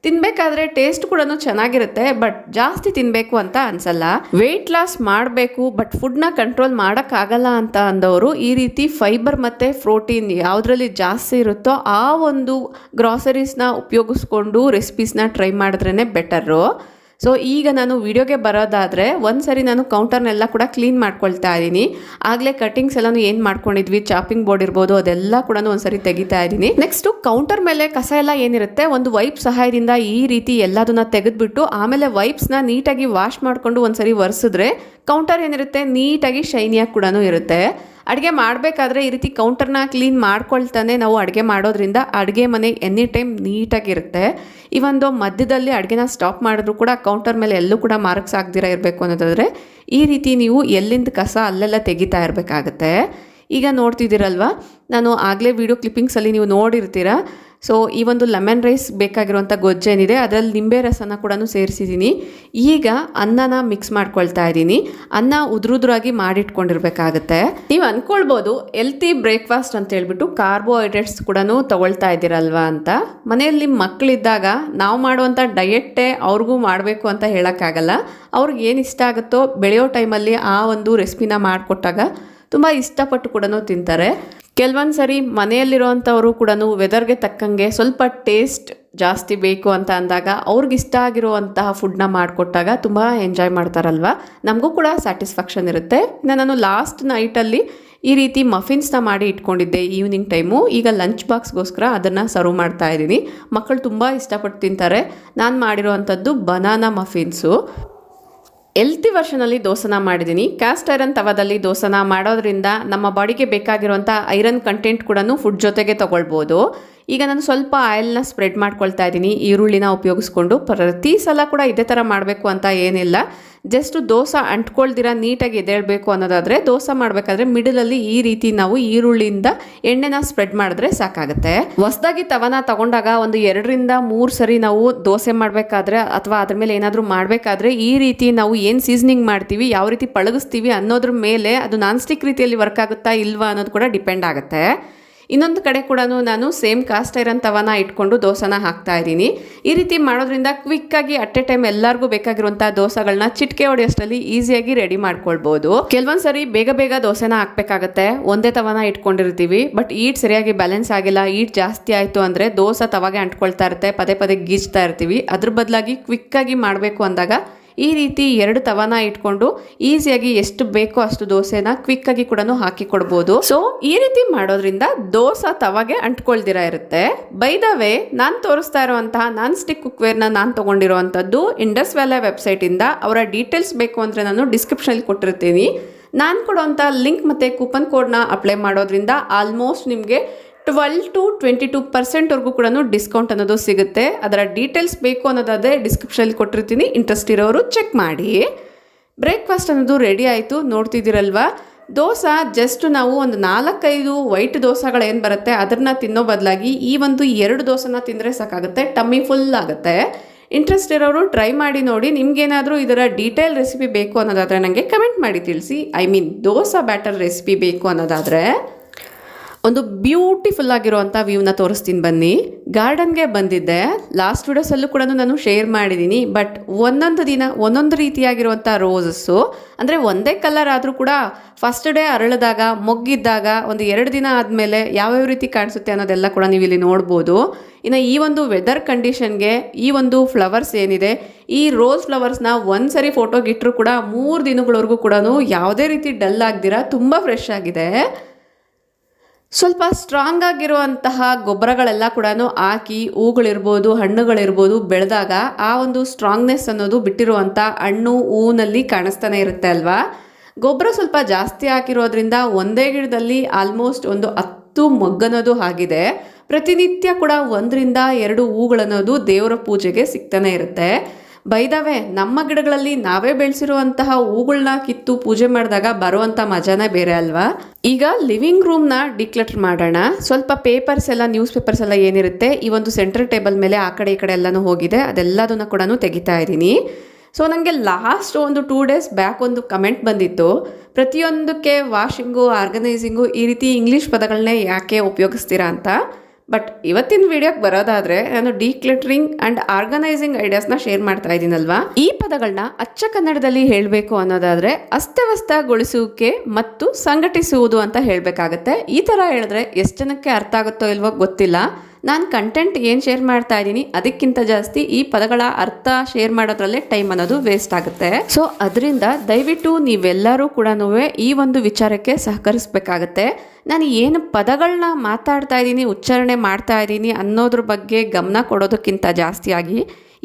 S1: ತಿನ್ನಬೇಕಾದ್ರೆ ಟೇಸ್ಟ್ ಕೂಡ ಚೆನ್ನಾಗಿರುತ್ತೆ, ಬಟ್ ಜಾಸ್ತಿ ತಿನ್ನಬೇಕು ಅಂತ ಅನಿಸಲ್ಲ. ವೆಯ್ಟ್ ಲಾಸ್ ಮಾಡಬೇಕು ಬಟ್ ಫುಡ್ನ ಕಂಟ್ರೋಲ್ ಮಾಡೋಕ್ಕಾಗಲ್ಲ ಅಂತ ಅಂದವರು ಈ ರೀತಿ ಫೈಬರ್ ಮತ್ತು ಪ್ರೋಟೀನ್ ಯಾವುದರಲ್ಲಿ ಜಾಸ್ತಿ ಇರುತ್ತೋ ಆ ಒಂದು ಗ್ರಾಸರೀಸ್ನ ಉಪಯೋಗಿಸ್ಕೊಂಡು ರೆಸಿಪೀಸ್ನ ಟ್ರೈ ಮಾಡಿದ್ರೇ ಬೆಟರು. ಸೊ ಈಗ ನಾನು ವಿಡಿಯೋಗೆ ಬರೋದಾದರೆ ಒಂದ್ಸರಿ ನಾನು ಕೌಂಟರ್ನೆಲ್ಲ ಕೂಡ ಕ್ಲೀನ್ ಮಾಡ್ಕೊಳ್ತಾ ಇದ್ದೀನಿ. ಆಗಲೇ ಕಟಿಂಗ್ಸ್ ಎಲ್ಲನೂ ಏನು ಮಾಡ್ಕೊಂಡಿದ್ವಿ, ಚಾಪಿಂಗ್ ಬೋರ್ಡ್ ಇರ್ಬೋದು, ಅದೆಲ್ಲ ಕೂಡ ಒಂದ್ಸರಿ ತೆಗಿತಾ ಇದ್ದೀನಿ. ನೆಕ್ಸ್ಟು ಕೌಂಟರ್ ಮೇಲೆ ಕಸ ಎಲ್ಲ ಏನಿರುತ್ತೆ ಒಂದು ವೈಪ್ ಸಹಾಯದಿಂದ ಈ ರೀತಿ ಎಲ್ಲದನ್ನ ತೆಗೆದುಬಿಟ್ಟು ಆಮೇಲೆ ವೈಪ್ಸ್ನ ನೀಟಾಗಿ ವಾಶ್ ಮಾಡಿಕೊಂಡು ಒಂದ್ಸರಿ ಒರೆಸಿದ್ರೆ ಕೌಂಟರ್ ಏನಿರುತ್ತೆ ನೀಟಾಗಿ ಶೈನಿಯಾಗಿ ಕೂಡ ಇರುತ್ತೆ. ಅಡುಗೆ ಮಾಡಬೇಕಾದ್ರೆ ಈ ರೀತಿ ಕೌಂಟರ್ನ ಕ್ಲೀನ್ ಮಾಡ್ಕೊಳ್ತಾನೆ ನಾವು ಅಡುಗೆ ಮಾಡೋದ್ರಿಂದ ಅಡುಗೆ ಮನೆ ಎನಿ ಟೈಮ್ ನೀಟಾಗಿರುತ್ತೆ. ಈ ಒಂದು ಮಧ್ಯದಲ್ಲಿ ಅಡುಗೆನ ಸ್ಟಾಪ್ ಮಾಡಿದ್ರು ಕೂಡ ಕೌಂಟರ್ ಮೇಲೆ ಎಲ್ಲೂ ಕೂಡ ಮಾರ್ಕ್ಸ್ ಆಗದಿರ ಇರಬೇಕು ಅನ್ನೋದಾದರೆ ಈ ರೀತಿ ನೀವು ಎಲ್ಲಿಂದ ಕಸ ಅಲ್ಲೆಲ್ಲ ತೆಗಿತಾ ಇರಬೇಕಾಗತ್ತೆ. ಈಗ ನೋಡ್ತಿದ್ದೀರಲ್ವ, ನಾನು ಆಗಲೇ ವಿಡಿಯೋ ಕ್ಲಿಪ್ಪಿಂಗ್ಸಲ್ಲಿ ನೀವು ನೋಡಿರ್ತೀರ. ಸೊ ಈ ಒಂದು ಲೆಮನ್ ರೈಸ್ ಬೇಕಾಗಿರುವಂಥ ಗೊಜ್ಜೇನಿದೆ ಅದರಲ್ಲಿ ನಿಂಬೆ ರಸನ ಕೂಡ ಸೇರಿಸಿದ್ದೀನಿ. ಈಗ ಅನ್ನನ ಮಿಕ್ಸ್ ಮಾಡ್ಕೊಳ್ತಾ ಇದ್ದೀನಿ. ಅನ್ನ ಉದುರುದ್ರಾಗಿ ಮಾಡಿಟ್ಕೊಂಡಿರ್ಬೇಕಾಗತ್ತೆ. ನೀವು ಅಂದ್ಕೊಳ್ಬೋದು ಹೆಲ್ತಿ ಬ್ರೇಕ್ಫಾಸ್ಟ್ ಅಂತ ಹೇಳ್ಬಿಟ್ಟು ಕಾರ್ಬೋಹೈಡ್ರೇಟ್ಸ್ ಕೂಡ ತೊಗೊಳ್ತಾ ಇದ್ದೀರಲ್ವಾ ಅಂತ. ಮನೆಯಲ್ಲಿ ನಿಮ್ಮ ಮಕ್ಕಳಿದ್ದಾಗ ನಾವು ಮಾಡುವಂಥ ಡಯೆಟ್ಟೇ ಅವ್ರಿಗೂ ಮಾಡಬೇಕು ಅಂತ ಹೇಳೋಕ್ಕಾಗಲ್ಲ. ಅವ್ರಿಗೆ ಏನು ಇಷ್ಟ ಆಗುತ್ತೋ ಬೆಳೆಯೋ ಟೈಮಲ್ಲಿ ಆ ಒಂದು ರೆಸಿಪಿನ ಮಾಡಿಕೊಟ್ಟಾಗ ತುಂಬ ಇಷ್ಟಪಟ್ಟು ಕೂಡ ತಿಂತಾರೆ. ಕೆಲವೊಂದು ಸರಿ ಮನೆಯಲ್ಲಿರುವಂಥವರು ಕೂಡ ವೆದರ್ಗೆ ತಕ್ಕಂಗೆ ಸ್ವಲ್ಪ ಟೇಸ್ಟ್ ಜಾಸ್ತಿ ಬೇಕು ಅಂತ ಅಂದಾಗ ಅವ್ರಿಗೆ ಇಷ್ಟ ಆಗಿರುವಂತಹ ಫುಡ್ನ ಮಾಡಿಕೊಟ್ಟಾಗ ತುಂಬ ಎಂಜಾಯ್ ಮಾಡ್ತಾರಲ್ವ, ನಮಗೂ ಕೂಡ ಸ್ಯಾಟಿಸ್ಫ್ಯಾಕ್ಷನ್ ಇರುತ್ತೆ. ಇನ್ನು ನಾನು ಲಾಸ್ಟ್ ನೈಟಲ್ಲಿ ಈ ರೀತಿ ಮಫಿನ್ಸ್ನ ಮಾಡಿ ಇಟ್ಕೊಂಡಿದ್ದೆ ಈವ್ನಿಂಗ್ ಟೈಮು. ಈಗ ಲಂಚ್ ಬಾಕ್ಸ್ಗೋಸ್ಕರ ಅದನ್ನು ಸರ್ವ್ ಮಾಡ್ತಾ ಇದ್ದೀನಿ. ಮಕ್ಕಳು ತುಂಬ ಇಷ್ಟಪಟ್ಟು ತಿಂತಾರೆ. ನಾನು ಮಾಡಿರುವಂಥದ್ದು ಬನಾನಾ ಮಫಿನ್ಸು. ಹೆಲ್ತಿ ವರ್ಷನಲ್ಲಿ ದೋಸೆನ ಮಾಡಿದ್ದೀನಿ. ಕ್ಯಾಸ್ಟ್ ಐರನ್ ತವಾದಲ್ಲಿ ದೋಸೆನ ಮಾಡೋದ್ರಿಂದ ನಮ್ಮ ಬಾಡಿಗೆ ಬೇಕಾಗಿರುವಂಥ ಐರನ್ ಕಂಟೆಂಟ್ ಕೂಡ ಫುಡ್ ಜೊತೆಗೆ ತೊಗೊಳ್ಬೋದು. ಈಗ ನಾನು ಸ್ವಲ್ಪ ಆಯಿಲ್ನ ಸ್ಪ್ರೆಡ್ ಮಾಡ್ಕೊಳ್ತಾ ಇದ್ದೀನಿ ಈರುಳ್ಳಿನ ಉಪಯೋಗಿಸ್ಕೊಂಡು. ಪ್ರತಿ ಸಲ ಕೂಡ ಇದೇ ಥರ ಮಾಡಬೇಕು ಅಂತ ಏನಿಲ್ಲ. ಜಸ್ಟ್ ದೋಸೆ ಅಂಟ್ಕೊಳ್ದಿರ ನೀಟಾಗಿ ಎದ್ದೇಳಬೇಕು ಅನ್ನೋದಾದರೆ ದೋಸೆ ಮಾಡಬೇಕಾದ್ರೆ ಮಿಡಲಲ್ಲಿ ಈ ರೀತಿ ನಾವು ಈರುಳ್ಳಿಯಿಂದ ಎಣ್ಣೆನ ಸ್ಪ್ರೆಡ್ ಮಾಡಿದ್ರೆ ಸಾಕಾಗುತ್ತೆ. ಹೊಸದಾಗಿ ತವನ ತಗೊಂಡಾಗ ಒಂದು 2ರಿಂದ 3 ಸರಿ ನಾವು ದೋಸೆ ಮಾಡಬೇಕಾದ್ರೆ ಅಥವಾ ಅದ್ರ ಮೇಲೆ ಏನಾದರೂ ಮಾಡಬೇಕಾದ್ರೆ ಈ ರೀತಿ ನಾವು ಏನು ಸೀಸನಿಂಗ್ ಮಾಡ್ತೀವಿ, ಯಾವ ರೀತಿ ಪಳಗಿಸ್ತೀವಿ ಅನ್ನೋದ್ರ ಮೇಲೆ ಅದು ನಾನ್ ಸ್ಟಿಕ್ ರೀತಿಯಲ್ಲಿ ವರ್ಕ್ ಆಗುತ್ತಾ ಇಲ್ವಾ ಅನ್ನೋದು ಕೂಡ ಡಿಪೆಂಡ್ ಆಗುತ್ತೆ. ಇನ್ನೊಂದು ಕಡೆ ಕೂಡ ನಾನು ಸೇಮ್ ಕಾಸ್ಟ್ ಐರನ್ ತವನ ಇಟ್ಕೊಂಡು ದೋಸೆನ ಹಾಕ್ತಾ ಇದ್ದೀನಿ. ಈ ರೀತಿ ಮಾಡೋದ್ರಿಂದ ಕ್ವಿಕ್ಕಾಗಿ ಅಟ್ ಎ ಟೈಮ್ ಎಲ್ಲರಿಗೂ ಬೇಕಾಗಿರುವಂಥ ದೋಸೆಗಳನ್ನ ಚಿಟಿಕೆ ಹೊಡೆಯೋಷ್ಟರಲ್ಲಿ ಈಸಿಯಾಗಿ ರೆಡಿ ಮಾಡ್ಕೊಳ್ಬೋದು. ಕೆಲವೊಂದು ಸರಿ ಬೇಗ ಬೇಗ ದೋಸೆನ ಹಾಕಬೇಕಾಗತ್ತೆ. ಒಂದೇ ತವನ ಇಟ್ಕೊಂಡಿರ್ತೀವಿ, ಬಟ್ ಈಟ್ ಸರಿಯಾಗಿ ಬ್ಯಾಲೆನ್ಸ್ ಆಗಿಲ್ಲ, ಈಟ್ ಜಾಸ್ತಿ ಆಯಿತು ಅಂದರೆ ದೋಸೆ ತವಾಗೆ ಅಂಟ್ಕೊಳ್ತಾ ಇರುತ್ತೆ, ಪದೇ ಪದೇ ಗೀಚ್ತಾ ಇರ್ತೀವಿ. ಅದ್ರ ಬದಲಾಗಿ ಕ್ವಿಕ್ಕಾಗಿ ಮಾಡಬೇಕು ಅಂದಾಗ ಈ ರೀತಿ 2 ತವನ ಇಟ್ಕೊಂಡು ಈಸಿಯಾಗಿ ಎಷ್ಟು ಬೇಕೋ ಅಷ್ಟು ದೋಸೆನ ಕ್ವಿಕ್ಕಾಗಿ ಕೂಡ ಹಾಕಿ ಕೊಡ್ಬೋದು. ಸೊ ಈ ರೀತಿ ಮಾಡೋದ್ರಿಂದ ದೋಸೆ ತವಾಗೆ ಅಂಟ್ಕೊಳ್ದಿರ ಇರುತ್ತೆ. ಬೈ ದ ವೇ, ನಾನು ತೋರಿಸ್ತಾ ಇರುವಂತಹ ನಾನ್ ಸ್ಟಿಕ್ ಕುಕ್ವೇರ್ನ ನಾನು ತೊಗೊಂಡಿರುವಂಥದ್ದು ಇಂಡಸ್ ವ್ಯಾಲಿ ವೆಬ್ಸೈಟಿಂದ. ಅವರ ಡೀಟೇಲ್ಸ್ ಬೇಕು ಅಂದರೆ ನಾನು ಡಿಸ್ಕ್ರಿಪ್ಷನಲ್ಲಿ ಕೊಟ್ಟಿರ್ತೀನಿ. ನಾನು ಕೊಡುವಂಥ ಲಿಂಕ್ ಮತ್ತು ಕೂಪನ್ ಕೋಡ್ನ ಅಪ್ಲೈ ಮಾಡೋದ್ರಿಂದ ಆಲ್ಮೋಸ್ಟ್ ನಿಮಗೆ 12 to 22% ಕೂಡ ಡಿಸ್ಕೌಂಟ್ ಅನ್ನೋದು ಸಿಗುತ್ತೆ. ಅದರ ಡೀಟೇಲ್ಸ್ ಬೇಕು ಅನ್ನೋದಾದರೆ ಡಿಸ್ಕ್ರಿಪ್ಷನಲ್ಲಿ ಕೊಟ್ಟಿರ್ತೀನಿ, ಇಂಟ್ರೆಸ್ಟ್ ಇರೋರು ಚೆಕ್ ಮಾಡಿ. ಬ್ರೇಕ್ಫಾಸ್ಟ್ ಅನ್ನೋದು ರೆಡಿ ಆಯಿತು. ನೋಡ್ತಿದ್ದೀರಲ್ವ, ದೋಸೆ ಜಸ್ಟ್ ನಾವು ಒಂದು 4-5 ವೈಟ್ ದೋಸೆಗಳೇನು ಬರುತ್ತೆ ಅದನ್ನು ತಿನ್ನೋ ಬದಲಾಗಿ ಈ ಒಂದು 2 ದೋಸೆನ ತಿಂದರೆ ಸಾಕಾಗುತ್ತೆ, ಟಮ್ಮಿ ಫುಲ್ ಆಗುತ್ತೆ. ಇಂಟ್ರೆಸ್ಟ್ ಇರೋರು ಟ್ರೈ ಮಾಡಿ ನೋಡಿ. ನಿಮ್ಗೇನಾದರೂ ಇದರ ಡೀಟೇಲ್ ರೆಸಿಪಿ ಬೇಕು ಅನ್ನೋದಾದರೆ ನನಗೆ ಕಮೆಂಟ್ ಮಾಡಿ ತಿಳಿಸಿ. ದೋಸೆ ಬ್ಯಾಟರ್ ರೆಸಿಪಿ ಬೇಕು ಅನ್ನೋದಾದರೆ ಒಂದು ಬ್ಯೂಟಿಫುಲ್ ಆಗಿರುವಂಥ ವ್ಯೂನ ತೋರಿಸ್ತೀನಿ ಬನ್ನಿ. ಗಾರ್ಡನ್ಗೆ ಬಂದಿದ್ದೆ, ಲಾಸ್ಟ್ ವಿಡಿಯೋಸಲ್ಲೂ ಕೂಡ ನಾನು ಶೇರ್ ಮಾಡಿದ್ದೀನಿ. ಬಟ್ ಒಂದೊಂದು ದಿನ ಒಂದೊಂದು ರೀತಿಯಾಗಿರುವಂಥ ರೋಸಸ್ಸು, ಅಂದರೆ ಒಂದೇ ಕಲರ್ ಆದರೂ ಕೂಡ ಫಸ್ಟ್ ಡೇ ಅರಳಿದಾಗ ಮೊಗ್ಗಿದ್ದಾಗ ಒಂದು 2 ದಿನ ಆದಮೇಲೆ ಯಾವ್ಯಾವ ರೀತಿ ಕಾಣಿಸುತ್ತೆ ಅನ್ನೋದೆಲ್ಲ ಕೂಡ ನೀವು ಇಲ್ಲಿ ನೋಡ್ಬೋದು. ಇನ್ನು ಈ ಒಂದು ವೆದರ್ ಕಂಡೀಷನ್ಗೆ ಈ ಒಂದು ಫ್ಲವರ್ಸ್ ಏನಿದೆ, ಈ ರೋಸ್ ಫ್ಲವರ್ಸ್ನ ಒಂದ್ಸರಿ ಫೋಟೋಗೆ ಇಟ್ಟರು ಕೂಡ 3 ದಿನಗಳವರೆಗೂ ಕೂಡ ಯಾವುದೇ ರೀತಿ ಡಲ್ ಆಗ್ದಿರ ತುಂಬ ಫ್ರೆಶ್ ಆಗಿದೆ. ಸ್ವಲ್ಪ ಸ್ಟ್ರಾಂಗ್ ಆಗಿರುವಂತಹ ಗೊಬ್ಬರಗಳೆಲ್ಲ ಕೂಡ ಹಾಕಿ ಹೂಗಳಿರ್ಬೋದು ಹಣ್ಣುಗಳಿರ್ಬೋದು ಬೆಳೆದಾಗ ಆ ಒಂದು ಸ್ಟ್ರಾಂಗ್ನೆಸ್ ಅನ್ನೋದು ಬಿಟ್ಟಿರುವಂಥ ಹಣ್ಣು ಹೂವಿನಲ್ಲಿ ಕಾಣಿಸ್ತಾನೆ ಇರುತ್ತೆ ಅಲ್ವಾ. ಗೊಬ್ಬರ ಸ್ವಲ್ಪ ಜಾಸ್ತಿ ಹಾಕಿರೋದ್ರಿಂದ ಒಂದೇ ಗಿಡದಲ್ಲಿ ಆಲ್ಮೋಸ್ಟ್ ಒಂದು 10 ಮೊಗ್ಗನೋದು ಆಗಿದೆ. ಪ್ರತಿನಿತ್ಯ ಕೂಡ 1ರಿಂದ 2 ಹೂಗಳನ್ನೋದು ದೇವರ ಪೂಜೆಗೆ ಸಿಗ್ತಾನೆ ಇರುತ್ತೆ. ಬೈದವೆ ನಮ್ಮ ಗಿಡಗಳಲ್ಲಿ ನಾವೇ ಬೆಳೆಸಿರುವಂತಹ ಹೂಗಳನ್ನ ಕಿತ್ತು ಪೂಜೆ ಮಾಡಿದಾಗ ಬರುವಂಥ ಮಜಾನೇ ಬೇರೆ ಅಲ್ವಾ. ಈಗ ಲಿವಿಂಗ್ ರೂಮ್ನ ಡಿಕ್ಲಟರ್ ಮಾಡೋಣ. ಸ್ವಲ್ಪ ಪೇಪರ್ಸ್ ಎಲ್ಲ, ನ್ಯೂಸ್ ಪೇಪರ್ಸ್ ಎಲ್ಲ ಏನಿರುತ್ತೆ ಈ ಒಂದು ಸೆಂಟರ್ ಟೇಬಲ್ ಮೇಲೆ ಆ ಕಡೆ ಈ ಕಡೆ ಎಲ್ಲನೂ ಹೋಗಿದೆ, ಅದೆಲ್ಲದನ್ನ ಕೂಡ ತೆಗಿತಾ ಇದ್ದೀನಿ. ಸೊ ನನಗೆ ಲಾಸ್ಟ್ ಒಂದು 2 ಡೇಸ್ ಬ್ಯಾಕ್ ಒಂದು ಕಮೆಂಟ್ ಬಂದಿತ್ತು, ಪ್ರತಿಯೊಂದಕ್ಕೆ ವಾಷಿಂಗು, ಆರ್ಗನೈಸಿಂಗು ಈ ರೀತಿ ಇಂಗ್ಲೀಷ್ ಪದಗಳನ್ನೇ ಯಾಕೆ ಉಪಯೋಗಿಸ್ತೀರಾ ಅಂತ. ಬಟ್ ಇವತ್ತಿನ ವಿಡಿಯೋಕ್ಕೆ ಬರೋದಾದರೆ ನಾನು ಡಿಕ್ಲಟರಿಂಗ್ ಆ್ಯಂಡ್ ಆರ್ಗನೈಸಿಂಗ್ ಐಡಿಯಾಸ್ನ ಶೇರ್ ಮಾಡ್ತಾ ಇದ್ದೀನಲ್ವಾ. ಈ ಪದಗಳನ್ನ ಅಚ್ಚ ಕನ್ನಡದಲ್ಲಿ ಹೇಳಬೇಕು ಅನ್ನೋದಾದರೆ ಅಸ್ತವ್ಯಸ್ತಗೊಳಿಸುವಿಕೆ ಮತ್ತು ಸಂಘಟಿಸುವುದು ಅಂತ ಹೇಳಬೇಕಾಗತ್ತೆ. ಈ ಥರ ಹೇಳಿದ್ರೆ ಎಷ್ಟು ಜನಕ್ಕೆ ಅರ್ಥ ಆಗುತ್ತೋ ಇಲ್ವೋ ಗೊತ್ತಿಲ್ಲ. ನಾನು ಕಂಟೆಂಟ್ ಏನು ಶೇರ್ ಮಾಡ್ತಾ ಇದ್ದೀನಿ ಅದಕ್ಕಿಂತ ಜಾಸ್ತಿ ಈ ಪದಗಳ ಅರ್ಥ ಶೇರ್ ಮಾಡೋದ್ರಲ್ಲೇ ಟೈಮ್ ಅನ್ನೋದು ವೇಸ್ಟ್ ಆಗುತ್ತೆ. ಸೊ ಅದರಿಂದ ದಯವಿಟ್ಟು ನೀವೆಲ್ಲರೂ ಕೂಡ ಈ ಒಂದು ವಿಚಾರಕ್ಕೆ ಸಹಕರಿಸಬೇಕಾಗತ್ತೆ. ನಾನು ಏನು ಪದಗಳನ್ನ ಮಾತಾಡ್ತಾ ಇದ್ದೀನಿ, ಉಚ್ಚಾರಣೆ ಮಾಡ್ತಾ ಇದ್ದೀನಿ ಅನ್ನೋದ್ರ ಬಗ್ಗೆ ಗಮನ ಕೊಡೋದಕ್ಕಿಂತ ಜಾಸ್ತಿಯಾಗಿ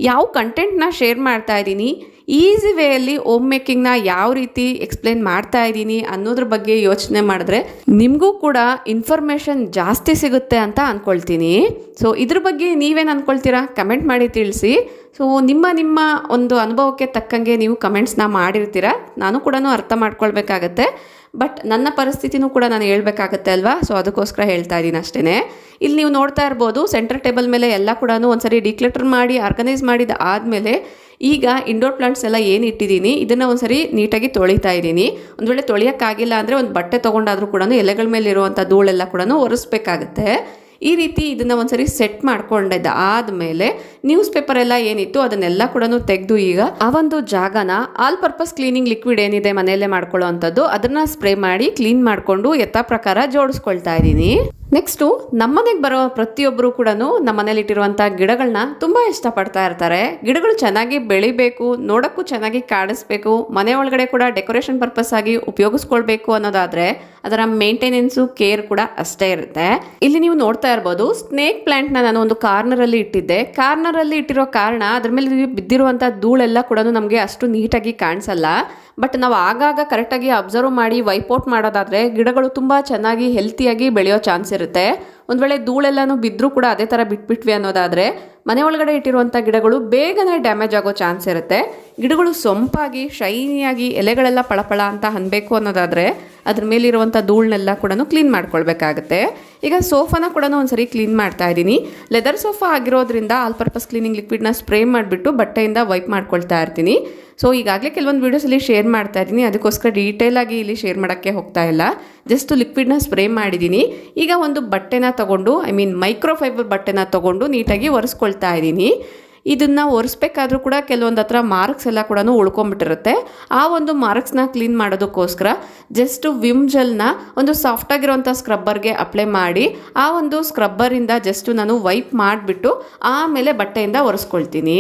S1: ಯಾವ ಕಂಟೆಂಟ್ನ ಶೇರ್ ಮಾಡ್ತಾ ಇದ್ದೀನಿ, ಈಸಿ ವೇಯಲ್ಲಿ ಹೋಮ್ ಮೇಕಿಂಗ್ನ ಯಾವ ರೀತಿ ಎಕ್ಸ್ಪ್ಲೇನ್ ಮಾಡ್ತಾ ಇದ್ದೀನಿ ಅನ್ನೋದ್ರ ಬಗ್ಗೆ ಯೋಚನೆ ಮಾಡಿದ್ರೆ ನಿಮಗೂ ಕೂಡ ಇನ್ಫಾರ್ಮೇಷನ್ ಜಾಸ್ತಿ ಸಿಗುತ್ತೆ ಅಂತ ಅಂದ್ಕೊಳ್ತೀನಿ. ಸೊ ಇದ್ರ ಬಗ್ಗೆ ನೀವೇನು ಅಂದ್ಕೊಳ್ತೀರಾ ಕಮೆಂಟ್ ಮಾಡಿ ತಿಳಿಸಿ. ಸೊ ನಿಮ್ಮ ಒಂದು ಅನುಭವಕ್ಕೆ ತಕ್ಕಂಗೆ ನೀವು ಕಮೆಂಟ್ಸ್ನ ಮಾಡಿರ್ತೀರ, ನಾನು ಕೂಡ ಅರ್ಥ ಮಾಡ್ಕೊಳ್ಬೇಕಾಗತ್ತೆ. ಬಟ್ ನನ್ನ ಪರಿಸ್ಥಿತಿನೂ ಕೂಡ ನಾನು ಹೇಳ್ಬೇಕಾಗತ್ತೆ ಅಲ್ವಾ. ಸೊ ಅದಕ್ಕೋಸ್ಕರ ಹೇಳ್ತಾ ಇದ್ದೀನಿ ಅಷ್ಟೇ. ಇಲ್ಲಿ ನೀವು ನೋಡ್ತಾ ಇರ್ಬೋದು ಸೆಂಟರ್ ಟೇಬಲ್ ಮೇಲೆ ಎಲ್ಲ ಕೂಡ ಒಂದ್ಸರಿ ಡಿಕ್ಲಟರ್ ಮಾಡಿ ಆರ್ಗನೈಸ್ ಮಾಡಿದ ಆದಮೇಲೆ ಈಗ ಇಂಡೋರ್ ಪ್ಲಾಂಟ್ಸ್ ಎಲ್ಲ ಏನು ಇಟ್ಟಿದ್ದೀನಿ ಇದನ್ನು ಒಂದ್ಸರಿ ನೀಟಾಗಿ ತೊಳಿತಾ ಇದ್ದೀನಿ. ಒಂದು ವೇಳೆ ತೊಳಿಯೋಕ್ಕಾಗಿಲ್ಲ ಅಂದರೆ ಒಂದು ಬಟ್ಟೆ ತೊಗೊಂಡಾದರೂ ಕೂಡ ಎಲೆಗಳ ಮೇಲೆ ಇರುವಂಥ ಧೂಳೆಲ್ಲ ಕೂಡ ಒರೆಸ್ಬೇಕಾಗತ್ತೆ. ಈ ರೀತಿ ಇದನ್ನು ಒಂದ್ಸರಿ ಸೆಟ್ ಮಾಡ್ಕೊಂಡಿದ್ದ ಆದಮೇಲೆ ನ್ಯೂಸ್ ಪೇಪರ್ ಎಲ್ಲ ಏನಿತ್ತು ಅದನ್ನೆಲ್ಲ ಕೂಡ ತೆಗೆದು ಈಗ ಆ ಒಂದು ಜಾಗನ ಆಲ್ ಪರ್ಪಸ್ ಕ್ಲೀನಿಂಗ್ ಲಿಕ್ವಿಡ್ ಏನಿದೆ ಮನೆಯಲ್ಲೇ ಮಾಡ್ಕೊಳ್ಳೋ ಅಂಥದ್ದು ಅದನ್ನ ಸ್ಪ್ರೇ ಮಾಡಿ ಕ್ಲೀನ್ ಮಾಡಿಕೊಂಡು ಯಥಾ ಪ್ರಕಾರ ಜೋಡಿಸ್ಕೊಳ್ತಾ ಇದ್ದೀನಿ. ನೆಕ್ಸ್ಟು ನಮ್ಮನೆಗೆ ಬರೋ ಪ್ರತಿಯೊಬ್ಬರು ಕೂಡ ನಮ್ಮ ಮನೇಲಿ ಇಟ್ಟಿರುವಂಥ ಗಿಡಗಳನ್ನ ತುಂಬ ಇಷ್ಟಪಡ್ತಾ ಇರ್ತಾರೆ. ಗಿಡಗಳು ಚೆನ್ನಾಗಿ ಬೆಳಿಬೇಕು, ನೋಡೋಕ್ಕೂ ಚೆನ್ನಾಗಿ ಕಾಣಿಸ್ಬೇಕು, ಮನೆ ಒಳಗಡೆ ಕೂಡ ಡೆಕೋರೇಷನ್ ಪರ್ಪಸ್ ಆಗಿ ಉಪಯೋಗಿಸ್ಕೊಳ್ಬೇಕು ಅನ್ನೋದಾದರೆ ಅದರ ಮೇಂಟೆನೆನ್ಸು ಕೇರ್ ಕೂಡ ಅಷ್ಟೇ ಇರುತ್ತೆ. ಇಲ್ಲಿ ನೀವು ನೋಡ್ತಾ ಇರ್ಬೋದು ಸ್ನೇಕ್ ಪ್ಲಾಂಟ್ನ ನಾನು ಒಂದು ಕಾರ್ನರಲ್ಲಿ ಇಟ್ಟಿದ್ದೆ. ಕಾರ್ನರಲ್ಲಿ ಇಟ್ಟಿರೋ ಕಾರಣ ಅದ್ರ ಮೇಲೆ ಬಿದ್ದಿರುವಂಥ ಧೂಳೆಲ್ಲ ಕೂಡ ನಮಗೆ ಅಷ್ಟು ನೀಟಾಗಿ ಕಾಣಿಸಲ್ಲ. ಬಟ್ ನಾವು ಆಗಾಗ ಕರೆಕ್ಟಾಗಿ ಅಬ್ಸರ್ವ್ ಮಾಡಿ ವೈಪೌಟ್ ಮಾಡೋದಾದರೆ ಗಿಡಗಳು ತುಂಬ ಚೆನ್ನಾಗಿ ಹೆಲ್ತಿಯಾಗಿ ಬೆಳೆಯೋ ಚಾನ್ಸ್ ಇರುತ್ತೆ. ಒಂದು ವೇಳೆ ಧೂಳೆಲ್ಲನೂ ಬಿದ್ದರೂ ಕೂಡ ಅದೇ ಥರ ಬಿಟ್ಬಿಟ್ವಿ ಅನ್ನೋದಾದರೆ ಮನೆ ಒಳಗಡೆ ಇಟ್ಟಿರುವಂಥ ಗಿಡಗಳು ಬೇಗನೆ ಡ್ಯಾಮೇಜ್ ಆಗೋ ಚಾನ್ಸ್ ಇರುತ್ತೆ. ಗಿಡಗಳು ಸೊಂಪಾಗಿ ಶೈನಿಯಾಗಿ ಎಲೆಗಳೆಲ್ಲ ಪಳಪಳ ಅಂತ ಅನ್ಬೇಕು ಅನ್ನೋದಾದರೆ ಅದ್ರ ಮೇಲಿರುವಂಥ ಧೂಳನ್ನೆಲ್ಲ ಕೂಡ ಕ್ಲೀನ್ ಮಾಡ್ಕೊಳ್ಬೇಕಾಗತ್ತೆ. ಈಗ ಸೋಫಾನ ಕೂಡ ಒಂದ್ಸರಿ ಕ್ಲೀನ್ ಮಾಡ್ತಾ ಇದ್ದೀನಿ. ಲೆದರ್ ಸೋಫಾ ಆಗಿರೋದ್ರಿಂದ ಆಲ್ ಪರ್ಪಸ್ ಕ್ಲೀನಿಂಗ್ ಲಿಕ್ವಿಡ್ನ ಸ್ಪ್ರೇ ಮಾಡಿಬಿಟ್ಟು ಬಟ್ಟೆಯಿಂದ ವೈಪ್ ಮಾಡ್ಕೊಳ್ತಾ ಇರ್ತೀನಿ. ಸೊ ಈಗಾಗಲೇ ಕೆಲವೊಂದು ವೀಡಿಯೋಸಲ್ಲಿ ಶೇರ್ ಮಾಡ್ತಾ ಇದ್ದೀನಿ, ಅದಕ್ಕೋಸ್ಕರ ಡೀಟೇಲಾಗಿ ಇಲ್ಲಿ ಶೇರ್ ಮಾಡೋಕ್ಕೆ ಹೋಗ್ತಾ ಇಲ್ಲ. ಜಸ್ಟ್ ಲಿಕ್ವಿಡ್ನ ಸ್ಪ್ರೇ ಮಾಡಿದ್ದೀನಿ. ಈಗ ಒಂದು ಬಟ್ಟೆನ ತೊಗೊಂಡು ಮೈಕ್ರೋಫೈಬರ್ ಬಟ್ಟೆನ ತೊಗೊಂಡು ನೀಟಾಗಿ ಒರೆಸ್ಕೊಳ್ತಾ ಇದ್ದೀನಿ. ಇದನ್ನು ಒರೆಸ್ಬೇಕಾದ್ರೂ ಕೂಡ ಕೆಲವೊಂದು ಹತ್ರ ಮಾರ್ಕ್ಸ್ ಎಲ್ಲ ಕೂಡ ಉಳ್ಕೊಂಬಿಟ್ಟಿರುತ್ತೆ. ಆ ಒಂದು ಮಾರ್ಕ್ಸ್ನ ಕ್ಲೀನ್ ಮಾಡೋದಕ್ಕೋಸ್ಕರ ಜಸ್ಟ್ ವಿಮ್ ಜೆಲ್ನ ಒಂದು ಸಾಫ್ಟಾಗಿರೋಂಥ ಸ್ಕ್ರಬ್ಬರ್ಗೆ ಅಪ್ಲೈ ಮಾಡಿ ಆ ಒಂದು ಸ್ಕ್ರಬ್ಬರಿಂದ ಜಸ್ಟ್ ನಾನು ವೈಪ್ ಮಾಡಿಬಿಟ್ಟು ಆಮೇಲೆ ಬಟ್ಟೆಯಿಂದ ಒರೆಸ್ಕೊಳ್ತೀನಿ.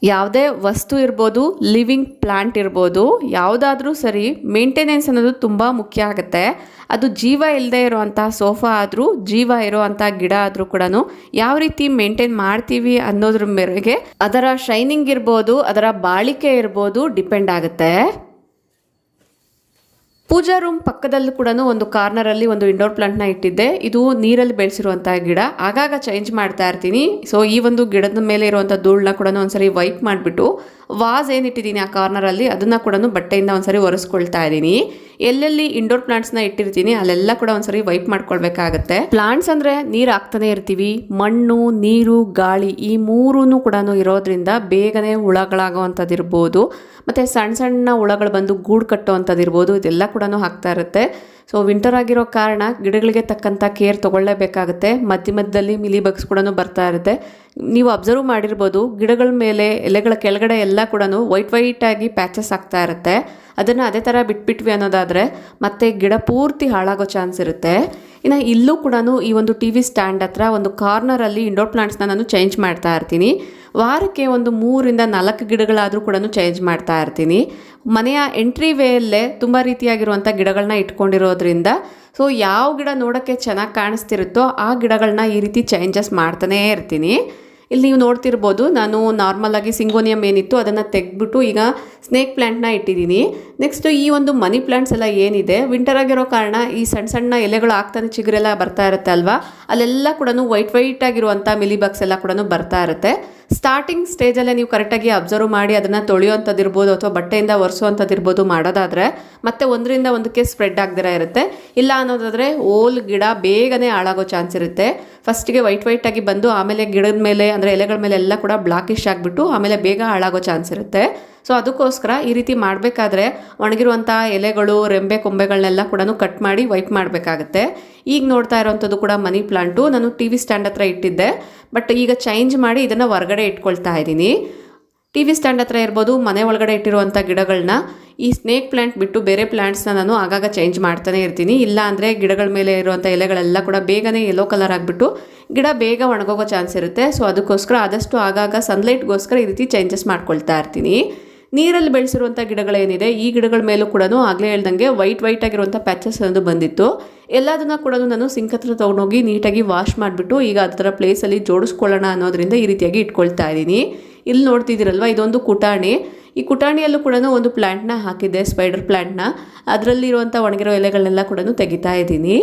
S1: ಯಾವುದೇ ವಸ್ತು ಇರ್ಬೋದು, ಲಿವಿಂಗ್ ಪ್ಲಾಂಟ್ ಇರ್ಬೋದು, ಯಾವುದಾದ್ರೂ ಸರಿ ಮೇಂಟೆನೆನ್ಸ್ ಅನ್ನೋದು ತುಂಬ ಮುಖ್ಯ ಆಗುತ್ತೆ. ಅದು ಜೀವ ಇಲ್ಲದೆ ಇರೋವಂಥ ಸೋಫಾ ಆದರೂ, ಜೀವ ಇರೋವಂಥ ಗಿಡ ಆದರೂ ಕೂಡ ಯಾವ ರೀತಿ ಮೇಂಟೈನ್ ಮಾಡ್ತೀವಿ ಅನ್ನೋದ್ರ ಮೇರೆಗೆ ಅದರ ಶೈನಿಂಗ್ ಇರ್ಬೋದು, ಅದರ ಬಾಳಿಕೆ ಇರ್ಬೋದು ಡಿಪೆಂಡ್ ಆಗುತ್ತೆ. ಪೂಜಾ ರೂಮ್ ಪಕ್ಕದಲ್ಲೂ ಕೂಡ ಒಂದು ಕಾರ್ನರಲ್ಲಿ ಒಂದು ಇಂಡೋರ್ ಪ್ಲಾಂಟ್ನ ಇಟ್ಟಿದ್ದೆ. ಇದು ನೀರಲ್ಲಿ ಬೆಳೆಸಿರುವಂಥ ಗಿಡ, ಆಗಾಗ ಚೇಂಜ್ ಮಾಡ್ತಾ ಇರ್ತೀನಿ. ಸೊ ಈ ಒಂದು ಗಿಡದ ಮೇಲೆ ಇರುವಂಥ ಧೂಳನ್ನ ಕೂಡ ಒಂದ್ಸರಿ ವೈಪ್ ಮಾಡಿಬಿಟ್ಟು ವಾಸ್ ಏನಿಟ್ಟಿದ್ದೀನಿ ಆ ಕಾರ್ನರಲ್ಲಿ ಅದನ್ನು ಕೂಡ ಬಟ್ಟೆಯಿಂದ ಒಂದ್ಸರಿ ಒರೆಸ್ಕೊಳ್ತಾ ಇದ್ದೀನಿ. ಎಲ್ಲೆಲ್ಲಿ ಇಂಡೋರ್ ಪ್ಲಾಂಟ್ಸ್ನ ಇಟ್ಟಿರ್ತೀನಿ ಅಲ್ಲೆಲ್ಲ ಕೂಡ ಒಂದ್ಸರಿ ವೈಪ್ ಮಾಡ್ಕೊಳ್ಬೇಕಾಗತ್ತೆ. ಪ್ಲಾಂಟ್ಸ್ ಅಂದರೆ ನೀರು ಹಾಕ್ತಾನೆ ಇರ್ತೀವಿ, ಮಣ್ಣು, ನೀರು, ಗಾಳಿ ಈ ಮೂರೂ ಕೂಡ ಇರೋದ್ರಿಂದ ಬೇಗನೆ ಹುಳಗಳಾಗೋವಂಥದ್ದು ಇರ್ಬೋದು, ಮತ್ತು ಸಣ್ಣ ಸಣ್ಣ ಹುಳಗಳು ಬಂದು ಗೂಡು ಕಟ್ಟೋವಂಥದ್ದು ಇರ್ಬೋದು, ಇದೆಲ್ಲ ಕೂಡ ಆಗ್ತಾ ಇರುತ್ತೆ. ಸೊ ವಿಂಟರ್ ಆಗಿರೋ ಕಾರಣ ಗಿಡಗಳಿಗೆ ತಕ್ಕಂಥ ಕೇರ್ ತೊಗೊಳ್ಳೇಬೇಕಾಗುತ್ತೆ. ಮಧ್ಯ ಮಧ್ಯದಲ್ಲಿ ಮಿಲಿ ಬಗ್ಸ್ ಕೂಡ ಬರ್ತಾ ಇರುತ್ತೆ. ನೀವು ಅಬ್ಸರ್ವ್ ಮಾಡಿರ್ಬೋದು ಗಿಡಗಳ ಮೇಲೆ ಎಲೆಗಳ ಕೆಳಗಡೆ ಎಲ್ಲ ಕೂಡ ವೈಟ್ ಆಗಿ ಪ್ಯಾಚಸ್ ಆಗ್ತಾ ಇರುತ್ತೆ. ಅದನ್ನು ಅದೇ ಥರ ಬಿಟ್ಬಿಟ್ವಿ ಅನ್ನೋದಾದರೆ ಮತ್ತೆ ಗಿಡ ಪೂರ್ತಿ ಹಾಳಾಗೋ ಚಾನ್ಸ್ ಇರುತ್ತೆ. ಇನ್ನು ಇಲ್ಲೂ ಕೂಡ ಈ ಒಂದು ಟಿ ವಿ ಸ್ಟ್ಯಾಂಡ್ ಹತ್ರ ಒಂದು ಕಾರ್ನರಲ್ಲಿ ಇಂಡೋರ್ ಪ್ಲಾಂಟ್ಸ್ನ ನಾನು ಚೇಂಜ್ ಮಾಡ್ತಾ ಇರ್ತೀನಿ. ವಾರಕ್ಕೆ ಒಂದು 3 ರಿಂದ 4 ಗಿಡಗಳಾದರೂ ಕೂಡ ಚೇಂಜ್ ಮಾಡ್ತಾ ಇರ್ತೀನಿ. ಮನೆಯ ಎಂಟ್ರಿ ವೇಯಲ್ಲೇ ತುಂಬ ರೀತಿಯಾಗಿರುವಂಥ ಗಿಡಗಳನ್ನ ಇಟ್ಕೊಂಡಿರೋದ್ರಿಂದ ಸೊ ಯಾವ ಗಿಡ ನೋಡೋಕ್ಕೆ ಚೆನ್ನಾಗಿ ಕಾಣಿಸ್ತಿರುತ್ತೋ ಆ ಗಿಡಗಳನ್ನ ಈ ರೀತಿ ಚೇಂಜಸ್ ಮಾಡ್ತಾನೇ ಇರ್ತೀನಿ. ಇಲ್ಲಿ ನೀವು ನೋಡ್ತಿರ್ಬೋದು, ನಾನು ನಾರ್ಮಲಾಗಿ ಸಿಂಗೋನಿಯಮ್ ಏನಿತ್ತು ಅದನ್ನು ತೆಗೆದ್ಬಿಟ್ಟು ಈಗ ಸ್ನೇಕ್ ಪ್ಲ್ಯಾಂಟ್ನ ಇಟ್ಟಿದ್ದೀನಿ. ನೆಕ್ಸ್ಟು ಈ ಒಂದು ಮನಿ ಪ್ಲ್ಯಾಂಟ್ಸ್ ಎಲ್ಲ ಏನಿದೆ, ವಿಂಟರ್ ಆಗಿರೋ ಕಾರಣ ಈ ಸಣ್ಣ ಸಣ್ಣ ಎಲೆಗಳು ಆಗ್ತಾನೆ ಚಿಗುರೆಲ್ಲ ಬರ್ತಾ ಇರುತ್ತೆ ಅಲ್ವಾ, ಅಲ್ಲೆಲ್ಲ ಕೂಡ ವೈಟ್ ಆಗಿರುವಂಥ ಮಿಲಿಬಗ್ಸ್ ಎಲ್ಲ ಕೂಡ ಬರ್ತಾ ಇರುತ್ತೆ. ಸ್ಟಾರ್ಟಿಂಗ್ ಸ್ಟೇಜಲ್ಲೇ ನೀವು ಕರೆಕ್ಟಾಗಿ ಅಬ್ಸರ್ವ್ ಮಾಡಿ ಅದನ್ನು ತೊಳೆಯುವಂಥದ್ದಿರ್ಬೋದು ಅಥವಾ ಬಟ್ಟೆಯಿಂದ ಒರೆಸುವಂಥದ್ದಿರ್ಬೋದು ಮಾಡೋದಾದರೆ ಮತ್ತೆ ಒಂದರಿಂದ ಒಂದಕ್ಕೆ ಸ್ಪ್ರೆಡ್ ಆಗದಿರ ಇರುತ್ತೆ. ಇಲ್ಲ ಅನ್ನೋದಾದರೆ ಓಲ್ ಗಿಡ ಬೇಗನೆ ಹಾಳಾಗೋ ಚಾನ್ಸ್ ಇರುತ್ತೆ. ಫಸ್ಟಿಗೆ ವೈಟ್ ಆಗಿ ಬಂದು ಆಮೇಲೆ ಗಿಡದ ಮೇಲೆ ಅಂದರೆ ಎಲೆಗಳ ಮೇಲೆ ಎಲ್ಲ ಕೂಡ ಬ್ಲಾಕಿಶ್ ಆಗಿಬಿಟ್ಟು ಆಮೇಲೆ ಬೇಗ ಹಾಳಾಗೋ ಚಾನ್ಸ್ ಇರುತ್ತೆ. ಸೊ ಅದಕ್ಕೋಸ್ಕರ ಈ ರೀತಿ ಮಾಡಬೇಕಾದ್ರೆ ಒಣಗಿರುವಂಥ ಎಲೆಗಳು, ರೆಂಬೆ ಕೊಂಬೆಗಳನ್ನೆಲ್ಲ ಕೂಡ ಕಟ್ ಮಾಡಿ ವೈಪ್ ಮಾಡಬೇಕಾಗತ್ತೆ. ಈಗ ನೋಡ್ತಾ ಇರೋವಂಥದ್ದು ಕೂಡ ಮನಿ ಪ್ಲಾಂಟು ನಾನು TV ಸ್ಟ್ಯಾಂಡ್ ಹತ್ರ ಇಟ್ಟಿದ್ದೆ, ಬಟ್ ಈಗ ಚೇಂಜ್ ಮಾಡಿ ಇದನ್ನು ಹೊರಗಡೆ ಇಟ್ಕೊಳ್ತಾ ಇದ್ದೀನಿ. TV ಸ್ಟ್ಯಾಂಡ್ ಹತ್ರ ಇರ್ಬೋದು, ಮನೆ ಒಳಗಡೆ ಇಟ್ಟಿರುವಂಥ ಗಿಡಗಳನ್ನ ಈ ಸ್ನೇಕ್ ಪ್ಲ್ಯಾಂಟ್ ಬಿಟ್ಟು ಬೇರೆ ಪ್ಲ್ಯಾಂಟ್ಸ್ನ ನಾನು ಆಗಾಗ ಚೇಂಜ್ ಮಾಡ್ತಾನೆ ಇರ್ತೀನಿ. ಇಲ್ಲ ಅಂದರೆ ಗಿಡಗಳ ಮೇಲೆ ಇರುವಂಥ ಎಲೆಗಳೆಲ್ಲ ಕೂಡ ಬೇಗನೆ ಯೆಲ್ಲೋ ಕಲರ್ ಆಗಿಬಿಟ್ಟು ಗಿಡ ಬೇಗ ಒಣಗೋಗೋ ಚಾನ್ಸ್ ಇರುತ್ತೆ. ಸೊ ಅದಕ್ಕೋಸ್ಕರ ಆದಷ್ಟು ಆಗಾಗ ಸನ್ಲೈಟ್ಗೋಸ್ಕರ ಈ ರೀತಿ ಚೇಂಜಸ್ ಮಾಡ್ಕೊಳ್ತಾ ಇರ್ತೀನಿ. ನೀರಲ್ಲಿ ಬೆಳೆಸಿರುವಂಥ ಗಿಡಗಳೇನಿದೆ, ಈ ಗಿಡಗಳ ಮೇಲೂ ಕೂಡ ಆಗಲೇ ಹೇಳ್ದಂಗೆ ವೈಟ್ ಆಗಿರುವಂಥ ಪ್ಯಾಚಸ್ ಅನ್ನೋದು ಬಂದಿತ್ತು. ಎಲ್ಲದನ್ನು ಕೂಡ ನಾನು ಸಿಂಕ್ ಹತ್ರ ತೊಗೊಂಡೋಗಿ ನೀಟಾಗಿ ವಾಶ್ ಮಾಡಿಬಿಟ್ಟು ಈಗ ಅದರ ಪ್ಲೇಸಲ್ಲಿ ಜೋಡಿಸ್ಕೊಳ್ಳೋಣ ಅನ್ನೋದ್ರಿಂದ ಈ ರೀತಿಯಾಗಿ ಇಟ್ಕೊಳ್ತಾ ಇದ್ದೀನಿ. ಇಲ್ಲಿ ನೋಡ್ತಿದ್ದೀರಲ್ವ, ಇದೊಂದು ಕುಟಾಣಿ. ಈ ಕುಟಾಣಿಯಲ್ಲೂ ಕೂಡ ಒಂದು ಪ್ಲ್ಯಾಂಟ್ನ ಹಾಕಿದ್ದೆ, ಸ್ಪೈಡರ್ ಪ್ಲ್ಯಾಂಟ್ನ. ಅದರಲ್ಲಿರುವಂಥ ಒಣಗಿರೋ ಎಲೆಗಳನ್ನೆಲ್ಲ ಕೂಡ ತೆಗಿತಾ ಇದ್ದೀನಿ.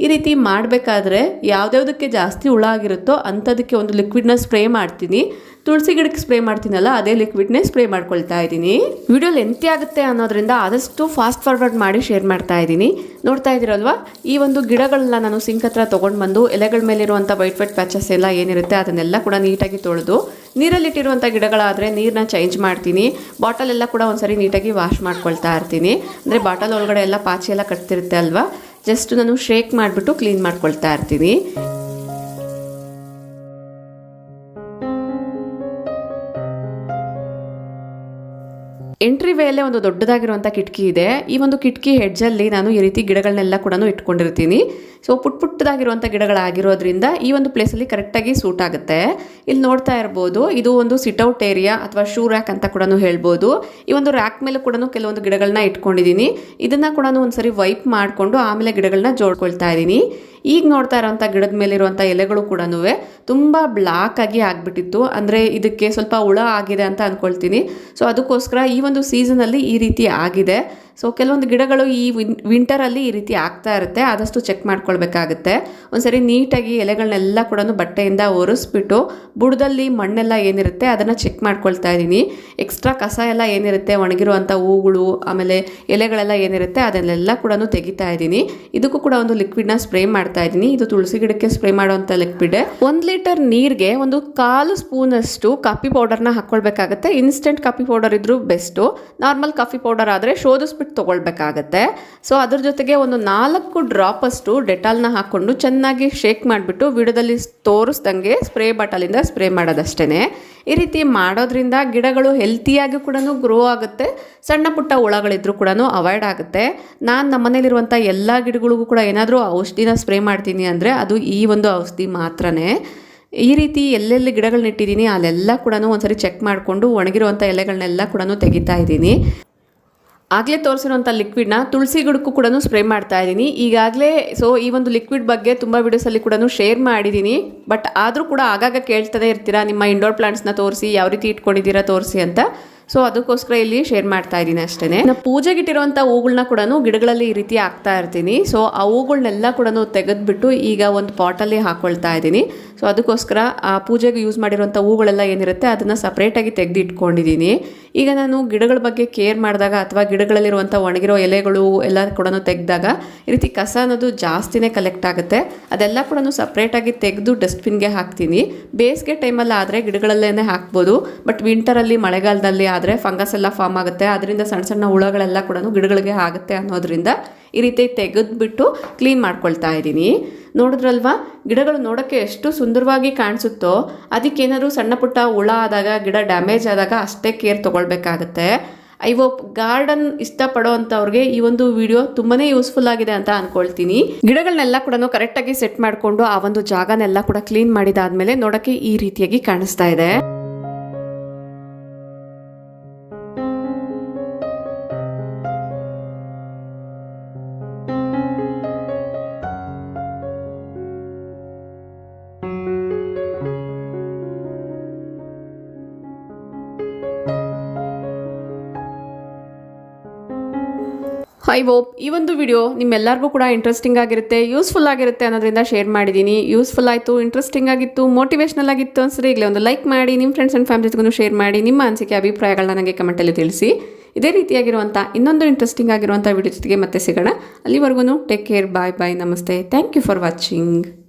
S1: ಈ ರೀತಿ ಮಾಡಬೇಕಾದ್ರೆ ಯಾವುದ್ಯಾವುದಕ್ಕೆ ಜಾಸ್ತಿ ಹುಳ ಆಗಿರುತ್ತೋ ಅಂಥದಕ್ಕೆ ಒಂದು ಲಿಕ್ವಿಡ್ನ ಸ್ಪ್ರೇ ಮಾಡ್ತೀನಿ. ತುಳಸಿ ಗಿಡಕ್ಕೆ ಸ್ಪ್ರೇ ಮಾಡ್ತೀನಲ್ಲ ಅದೇ ಲಿಕ್ವಿಡ್ನೇ ಸ್ಪ್ರೇ ಮಾಡ್ಕೊಳ್ತಾ ಇದ್ದೀನಿ. ವಿಡಿಯೋ ಲೆಂತಿ ಆಗುತ್ತೆ ಅನ್ನೋದ್ರಿಂದ ಆದಷ್ಟು ಫಾಸ್ಟ್ ಫಾರ್ವರ್ಡ್ ಮಾಡಿ ಶೇರ್ ಮಾಡ್ತಾ ಇದ್ದೀನಿ. ನೋಡ್ತಾ ಇದ್ದೀರಲ್ವಾ, ಈ ಒಂದು ಗಿಡಗಳನ್ನ ನಾನು ಸಿಂಕ್ ಹತ್ರ ತೊಗೊಂಡು ಬಂದು ಎಲೆಗಳ ಮೇಲಿರುವಂಥ ವೈಟ್ ಪ್ಯಾಚಸ್ ಎಲ್ಲ ಏನಿರುತ್ತೆ ಅದನ್ನೆಲ್ಲ ಕೂಡ ನೀಟಾಗಿ ತೊಳೆದು, ನೀರಲ್ಲಿಟ್ಟಿರುವಂಥ ಗಿಡಗಳಾದರೆ ನೀರನ್ನ ಚೇಂಜ್ ಮಾಡ್ತೀನಿ. ಬಾಟಲ್ ಎಲ್ಲ ಕೂಡ ಒಂದ್ಸರಿ ನೀಟಾಗಿ ವಾಶ್ ಮಾಡ್ಕೊಳ್ತಾ ಇರ್ತೀನಿ. ಅಂದರೆ ಬಾಟಲ್ ಒಳಗಡೆ ಎಲ್ಲ ಪಾಚಿ ಎಲ್ಲ ಕಟ್ತಿರುತ್ತೆ ಅಲ್ವಾ, ಜಸ್ಟ್ ನಾನು ಶೇಕ್ ಮಾಡಿಬಿಟ್ಟು ಕ್ಲೀನ್ ಮಾಡ್ಕೊಳ್ತಾ ಇರ್ತೀನಿ. ಎಂಟ್ರಿ ವೇಲೆ ಒಂದು ದೊಡ್ಡದಾಗಿರುವಂಥ ಕಿಟಕಿ ಇದೆ. ಈ ಒಂದು ಕಿಟಕಿ ಹೆಡ್ಜಲ್ಲಿ ನಾನು ಈ ರೀತಿ ಗಿಡಗಳನ್ನೆಲ್ಲ ಕೂಡ ಇಟ್ಕೊಂಡಿರ್ತೀನಿ. ಸೊ ಪುಟ್ಟದಾಗಿರುವಂಥ ಗಿಡಗಳಾಗಿರೋದ್ರಿಂದ ಈ ಒಂದು ಪ್ಲೇಸಲ್ಲಿ ಕರೆಕ್ಟಾಗಿ ಸೂಟ್ ಆಗುತ್ತೆ. ಇಲ್ಲಿ ನೋಡ್ತಾ ಇರ್ಬೋದು, ಇದು ಒಂದು ಸಿಟ್ಔಟ್ ಏರಿಯಾ ಅಥವಾ ಶೂ ರ್ಯಾಕ್ ಅಂತ ಕೂಡ ಹೇಳ್ಬೋದು. ಈ ಒಂದು ರ್ಯಾಕ್ ಮೇಲೆ ಕೂಡ ಕೆಲವೊಂದು ಗಿಡಗಳನ್ನ ಇಟ್ಕೊಂಡಿದ್ದೀನಿ. ಇದನ್ನು ಕೂಡ ಒಂದ್ಸರಿ ವೈಪ್ ಮಾಡಿಕೊಂಡು ಆಮೇಲೆ ಗಿಡಗಳನ್ನ ಜೋಡ್ಕೊಳ್ತಾ ಇದ್ದೀನಿ. ಈಗ ನೋಡ್ತಾ ಇರೋವಂಥ ಗಿಡದ ಮೇಲಿರುವಂಥ ಎಲೆಗಳು ಕೂಡ ತುಂಬ ಬ್ಲಾಕ್ ಆಗಿ ಆಗಿಬಿಟ್ಟಿತ್ತು. ಅಂದರೆ ಇದಕ್ಕೆ ಸ್ವಲ್ಪ ಹುಳ ಆಗಿದೆ ಅಂತ ಅಂದ್ಕೊಳ್ತೀನಿ. ಸೊ ಅದಕ್ಕೋಸ್ಕರ ಈ ಒಂದು ಸೀಸನಲ್ಲಿ ಈ ರೀತಿ ಆಗಿದೆ. ಸೊ ಕೆಲವೊಂದು ಗಿಡಗಳು ಈ ವಿಂಟರಲ್ಲಿ ಈ ರೀತಿ ಆಗ್ತಾ ಇರುತ್ತೆ, ಆದಷ್ಟು ಚೆಕ್ ಮಾಡ್ಕೊಳ್ಬೇಕಾಗುತ್ತೆ. ಒಂದ್ಸರಿ ನೀಟಾಗಿ ಎಲೆಗಳನ್ನೆಲ್ಲ ಕೂಡ ಬಟ್ಟೆಯಿಂದ ಒರೆಸ್ಬಿಟ್ಟು ಬುಡದಲ್ಲಿ ಮಣ್ಣೆಲ್ಲ ಏನಿರುತ್ತೆ ಅದನ್ನು ಚೆಕ್ ಮಾಡ್ಕೊಳ್ತಾ ಇದ್ದೀನಿ. ಎಕ್ಸ್ಟ್ರಾ ಕಸ ಎಲ್ಲ ಏನಿರುತ್ತೆ, ಒಣಗಿರುವಂಥ ಹೂಗಳು ಆಮೇಲೆ ಎಲೆಗಳೆಲ್ಲ ಏನಿರುತ್ತೆ ಅದನ್ನೆಲ್ಲ ಕೂಡ ತೆಗಿತಾ ಇದ್ದೀನಿ. ಇದಕ್ಕೂ ಕೂಡ ಒಂದು ಲಿಕ್ವಿಡ್ನ ಸ್ಪ್ರೇ ಮಾಡ್ತಾ ಇದ್ದೀನಿ. ಇದು ತುಳಸಿ ಗಿಡಕ್ಕೆ ಸ್ಪ್ರೇ ಮಾಡುವಂಥ ಲಿಕ್ವಿಡ್. 1 ಲೀಟರ್ ನೀರಿಗೆ ಒಂದು 1/4 ಸ್ಪೂನಷ್ಟು ಕಾಫಿ ಪೌಡರ್ನ ಹಾಕ್ಕೊಳ್ಬೇಕಾಗತ್ತೆ. ಇನ್ಸ್ಟೆಂಟ್ ಕಾಫಿ ಪೌಡರ್ ಇದ್ರೂ ಬೆಸ್ಟು. ನಾರ್ಮಲ್ ಕಾಫಿ ಪೌಡರ್ ಆದರೆ ಶೋಧಿಸ್ಬಿಟ್ಟು ತಗೊಳ್ಬೇಕಾಗತ್ತೆ. ಸೊ ಅದ್ರ ಜೊತೆಗೆ ಒಂದು 4 ಡ್ರಾಪಷ್ಟು ಡೆಟಾಲ್ನ ಹಾಕ್ಕೊಂಡು ಚೆನ್ನಾಗಿ ಶೇಕ್ ಮಾಡಿಬಿಟ್ಟು ವಿಡಿಯೋದಲ್ಲಿ ತೋರಿಸ್ದಂಗೆ ಸ್ಪ್ರೇ ಬಾಟಲಿಂದ ಸ್ಪ್ರೇ ಮಾಡೋದಷ್ಟೇ. ಈ ರೀತಿ ಮಾಡೋದ್ರಿಂದ ಗಿಡಗಳು ಹೆಲ್ತಿಯಾಗಿ ಕೂಡ ಗ್ರೋ ಆಗುತ್ತೆ, ಸಣ್ಣ ಪುಟ್ಟ ಹುಳಗಳಿದ್ರೂ ಕೂಡ ಅವಾಯ್ಡ್ ಆಗುತ್ತೆ. ನಾನು ನಮ್ಮ ಮನೇಲಿರುವಂಥ ಎಲ್ಲ ಗಿಡಗಳಿಗೂ ಕೂಡ ಏನಾದರೂ ಔಷಧಿನ ಸ್ಪ್ರೇ ಮಾಡ್ತೀನಿ ಅಂದರೆ ಅದು ಈ ಒಂದು ಔಷಧಿ ಮಾತ್ರನೇ. ಈ ರೀತಿ ಎಲ್ಲೆಲ್ಲಿ ಗಿಡಗಳನ್ನ ಇಟ್ಟಿದ್ದೀನಿ ಅಲ್ಲೆಲ್ಲ ಕೂಡ ಒಂದ್ಸರಿ ಚೆಕ್ ಮಾಡಿಕೊಂಡು ಒಣಗಿರುವಂಥ ಎಲೆಗಳನ್ನೆಲ್ಲ ಕೂಡ ತೆಗಿತಾ ಇದ್ದೀನಿ. ಆಗಲೇ ತೋರಿಸಿರುವಂಥ ಲಿಕ್ವಿಡ್ನ ತುಳಸಿ ಗಿಡಕ್ಕೂ ಕೂಡ ಸ್ಪ್ರೇ ಮಾಡ್ತಾ ಇದ್ದೀನಿ ಈಗಾಗಲೇ. ಸೊ ಈ ಒಂದು ಲಿಕ್ವಿಡ್ ಬಗ್ಗೆ ತುಂಬ ವಿಡಿಯೋಸಲ್ಲಿ ಕೂಡ ಶೇರ್ ಮಾಡಿದ್ದೀನಿ. ಬಟ್ ಆದರೂ ಕೂಡ ಆಗಾಗ ಕೇಳ್ತದೇ ಇರ್ತೀರಾ, ನಿಮ್ಮ ಇಂಡೋರ್ ಪ್ಲಾಂಟ್ಸ್ನ ತೋರಿಸಿ, ಯಾವ ರೀತಿ ಇಟ್ಕೊಂಡಿದ್ದೀರಾ ತೋರಿಸಿ ಅಂತ. ಸೊ ಅದಕ್ಕೋಸ್ಕರ ಇಲ್ಲಿ ಶೇರ್ ಮಾಡ್ತಾ ಇದ್ದೀನಿ ಅಷ್ಟೇ. ನಾನು ಪೂಜೆಗಿಟ್ಟಿರುವಂಥ ಹೂಗಳನ್ನ ಕೂಡ ಗಿಡಗಳಲ್ಲಿ ಈ ರೀತಿ ಹಾಕ್ತಾ ಇರ್ತೀನಿ. ಸೊ ಆ ಹೂಗಳನ್ನೆಲ್ಲ ಕೂಡ ತೆಗೆದ್ಬಿಟ್ಟು ಈಗ ಒಂದು ಪಾಟಲ್ಲಿ ಹಾಕ್ಕೊಳ್ತಾ ಇದ್ದೀನಿ. ಸೊ ಅದಕ್ಕೋಸ್ಕರ ಆ ಪೂಜೆಗೆ ಯೂಸ್ ಮಾಡಿರುವಂಥ ಹೂಗಳೆಲ್ಲ ಏನಿರುತ್ತೆ ಅದನ್ನು ಸಪ್ರೇಟಾಗಿ ತೆಗೆದು ಇಟ್ಕೊಂಡಿದ್ದೀನಿ. ಈಗ ನಾನು ಗಿಡಗಳ ಬಗ್ಗೆ ಕೇರ್ ಮಾಡಿದಾಗ ಅಥವಾ ಗಿಡಗಳಲ್ಲಿರುವಂಥ ಒಣಗಿರೋ ಎಲೆಗಳು ಎಲ್ಲ ಕೂಡ ತೆಗೆದಾಗ ಈ ರೀತಿ ಕಸ ಅನ್ನೋದು ಜಾಸ್ತಿನೇ ಕಲೆಕ್ಟ್ ಆಗುತ್ತೆ. ಅದೆಲ್ಲ ಕೂಡ ಸಪ್ರೇಟಾಗಿ ತೆಗೆದು ಡಸ್ಟ್ಬಿನ್ಗೆ ಹಾಕ್ತೀನಿ. ಬೇಸಿಗೆ ಟೈಮಲ್ಲಿ ಆದರೆ ಗಿಡಗಳಲ್ಲೇ ಹಾಕ್ಬೋದು. ಬಟ್ ವಿಂಟರಲ್ಲಿ, ಮಳೆಗಾಲದಲ್ಲಿ ಆದರೆ ಫಂಗಸ್ ಎಲ್ಲ ಫಾರ್ಮ್ ಆಗುತ್ತೆ, ಅದರಿಂದ ಸಣ್ಣ ಸಣ್ಣ ಹುಳಗಳೆಲ್ಲ ಕೂಡ ಗಿಡಗಳಿಗೆ ಆಗುತ್ತೆ ಅನ್ನೋದ್ರಿಂದ ಈ ರೀತಿ ತೆಗೆದ್ಬಿಟ್ಟು ಕ್ಲೀನ್ ಮಾಡ್ಕೊಳ್ತಾ ಇದ್ದೀನಿ. ನೋಡಿದ್ರಲ್ವಾ, ಗಿಡಗಳು ನೋಡೋಕ್ಕೆ ಎಷ್ಟು ಸುಂದರವಾಗಿ ಕಾಣಿಸುತ್ತೋ ಅದಕ್ಕೇನಾದರೂ ಸಣ್ಣ ಪುಟ್ಟ ಹುಳ ಆದಾಗ, ಗಿಡ ಡ್ಯಾಮೇಜ್ ಆದಾಗ ಅಷ್ಟೇ ಕೇರ್ ತೊಗೊಳ್ಬೇಕಾಗತ್ತೆ. ಐ ಹೋಪ್ ಗಾರ್ಡನ್ ಇಷ್ಟಪಡೋ ಅಂಥವ್ರಿಗೆ ಈ ಒಂದು ವಿಡಿಯೋ ತುಂಬಾ ಯೂಸ್ಫುಲ್ ಆಗಿದೆ ಅಂತ ಅಂದ್ಕೊಳ್ತೀನಿ. ಗಿಡಗಳನ್ನೆಲ್ಲ ಕೂಡ ಕರೆಕ್ಟಾಗಿ ಸೆಟ್ ಮಾಡಿಕೊಂಡು ಆ ಒಂದು ಜಾಗನೆಲ್ಲ ಕೂಡ ಕ್ಲೀನ್ ಮಾಡಿದಾದ್ಮೇಲೆ ನೋಡೋಕ್ಕೆ ಈ ರೀತಿಯಾಗಿ ಕಾಣಿಸ್ತಾ ಇದೆ. ಐ ಹೋಪ್ ಈ ಒಂದು ವಿಡಿಯೋ ನಿಮ್ಮೆಲ್ಲರಿಗೂ ಕೂಡ ಇಂಟ್ರೆಸ್ಟಿಂಗ್ ಆಗಿರುತ್ತೆ, ಯೂಸ್ಫುಲ್ ಆಗಿರುತ್ತೆ ಅನ್ನೋದ್ರಿಂದ ಶೇರ್ ಮಾಡಿದ್ದೀನಿ. ಯೂಸ್ಫುಲ್ ಆಯಿತು, ಇಂಟ್ರೆಸ್ಟಿಂಗ್ ಆಗಿತ್ತು, ಮೋಟಿವೇಶ್ನಲ್ ಆಗಿತ್ತು ಅನ್ಸಿದ್ರೆ ಈಗಲೇ ಒಂದು ಲೈಕ್ ಮಾಡಿ, ನಿಮ್ಮ ಫ್ರೆಂಡ್ಸ್ ಆ್ಯಂಡ್ ಫ್ಯಾಮಿಲಿ ಜೊತೆಗೂ ಶೇರ್ ಮಾಡಿ. ನಿಮ್ಮ ಅನಿಸಿಕೆ ಅಭಿಪ್ರಾಯಗಳನ್ನ ನನಗೆ ಕಮೆಂಟಲ್ಲಿ ತಿಳಿಸಿ. ಇದೇ ರೀತಿಯಾಗಿರುವಂಥ ಇನ್ನೊಂದು ಇಂಟ್ರೆಸ್ಟಿಂಗ್ ಆಗಿರುವಂಥ ವಿಡಿಯೋ ಜೊತೆಗೆ ಮತ್ತೆ ಸಿಗೋಣ. ಅಲ್ಲಿವರೆಗೂ ಟೇಕ್ ಕೇರ್, ಬಾಯ್ ಬಾಯ್, ನಮಸ್ತೆ, ಥ್ಯಾಂಕ್ ಯು ಫಾರ್ ವಾಚಿಂಗ್.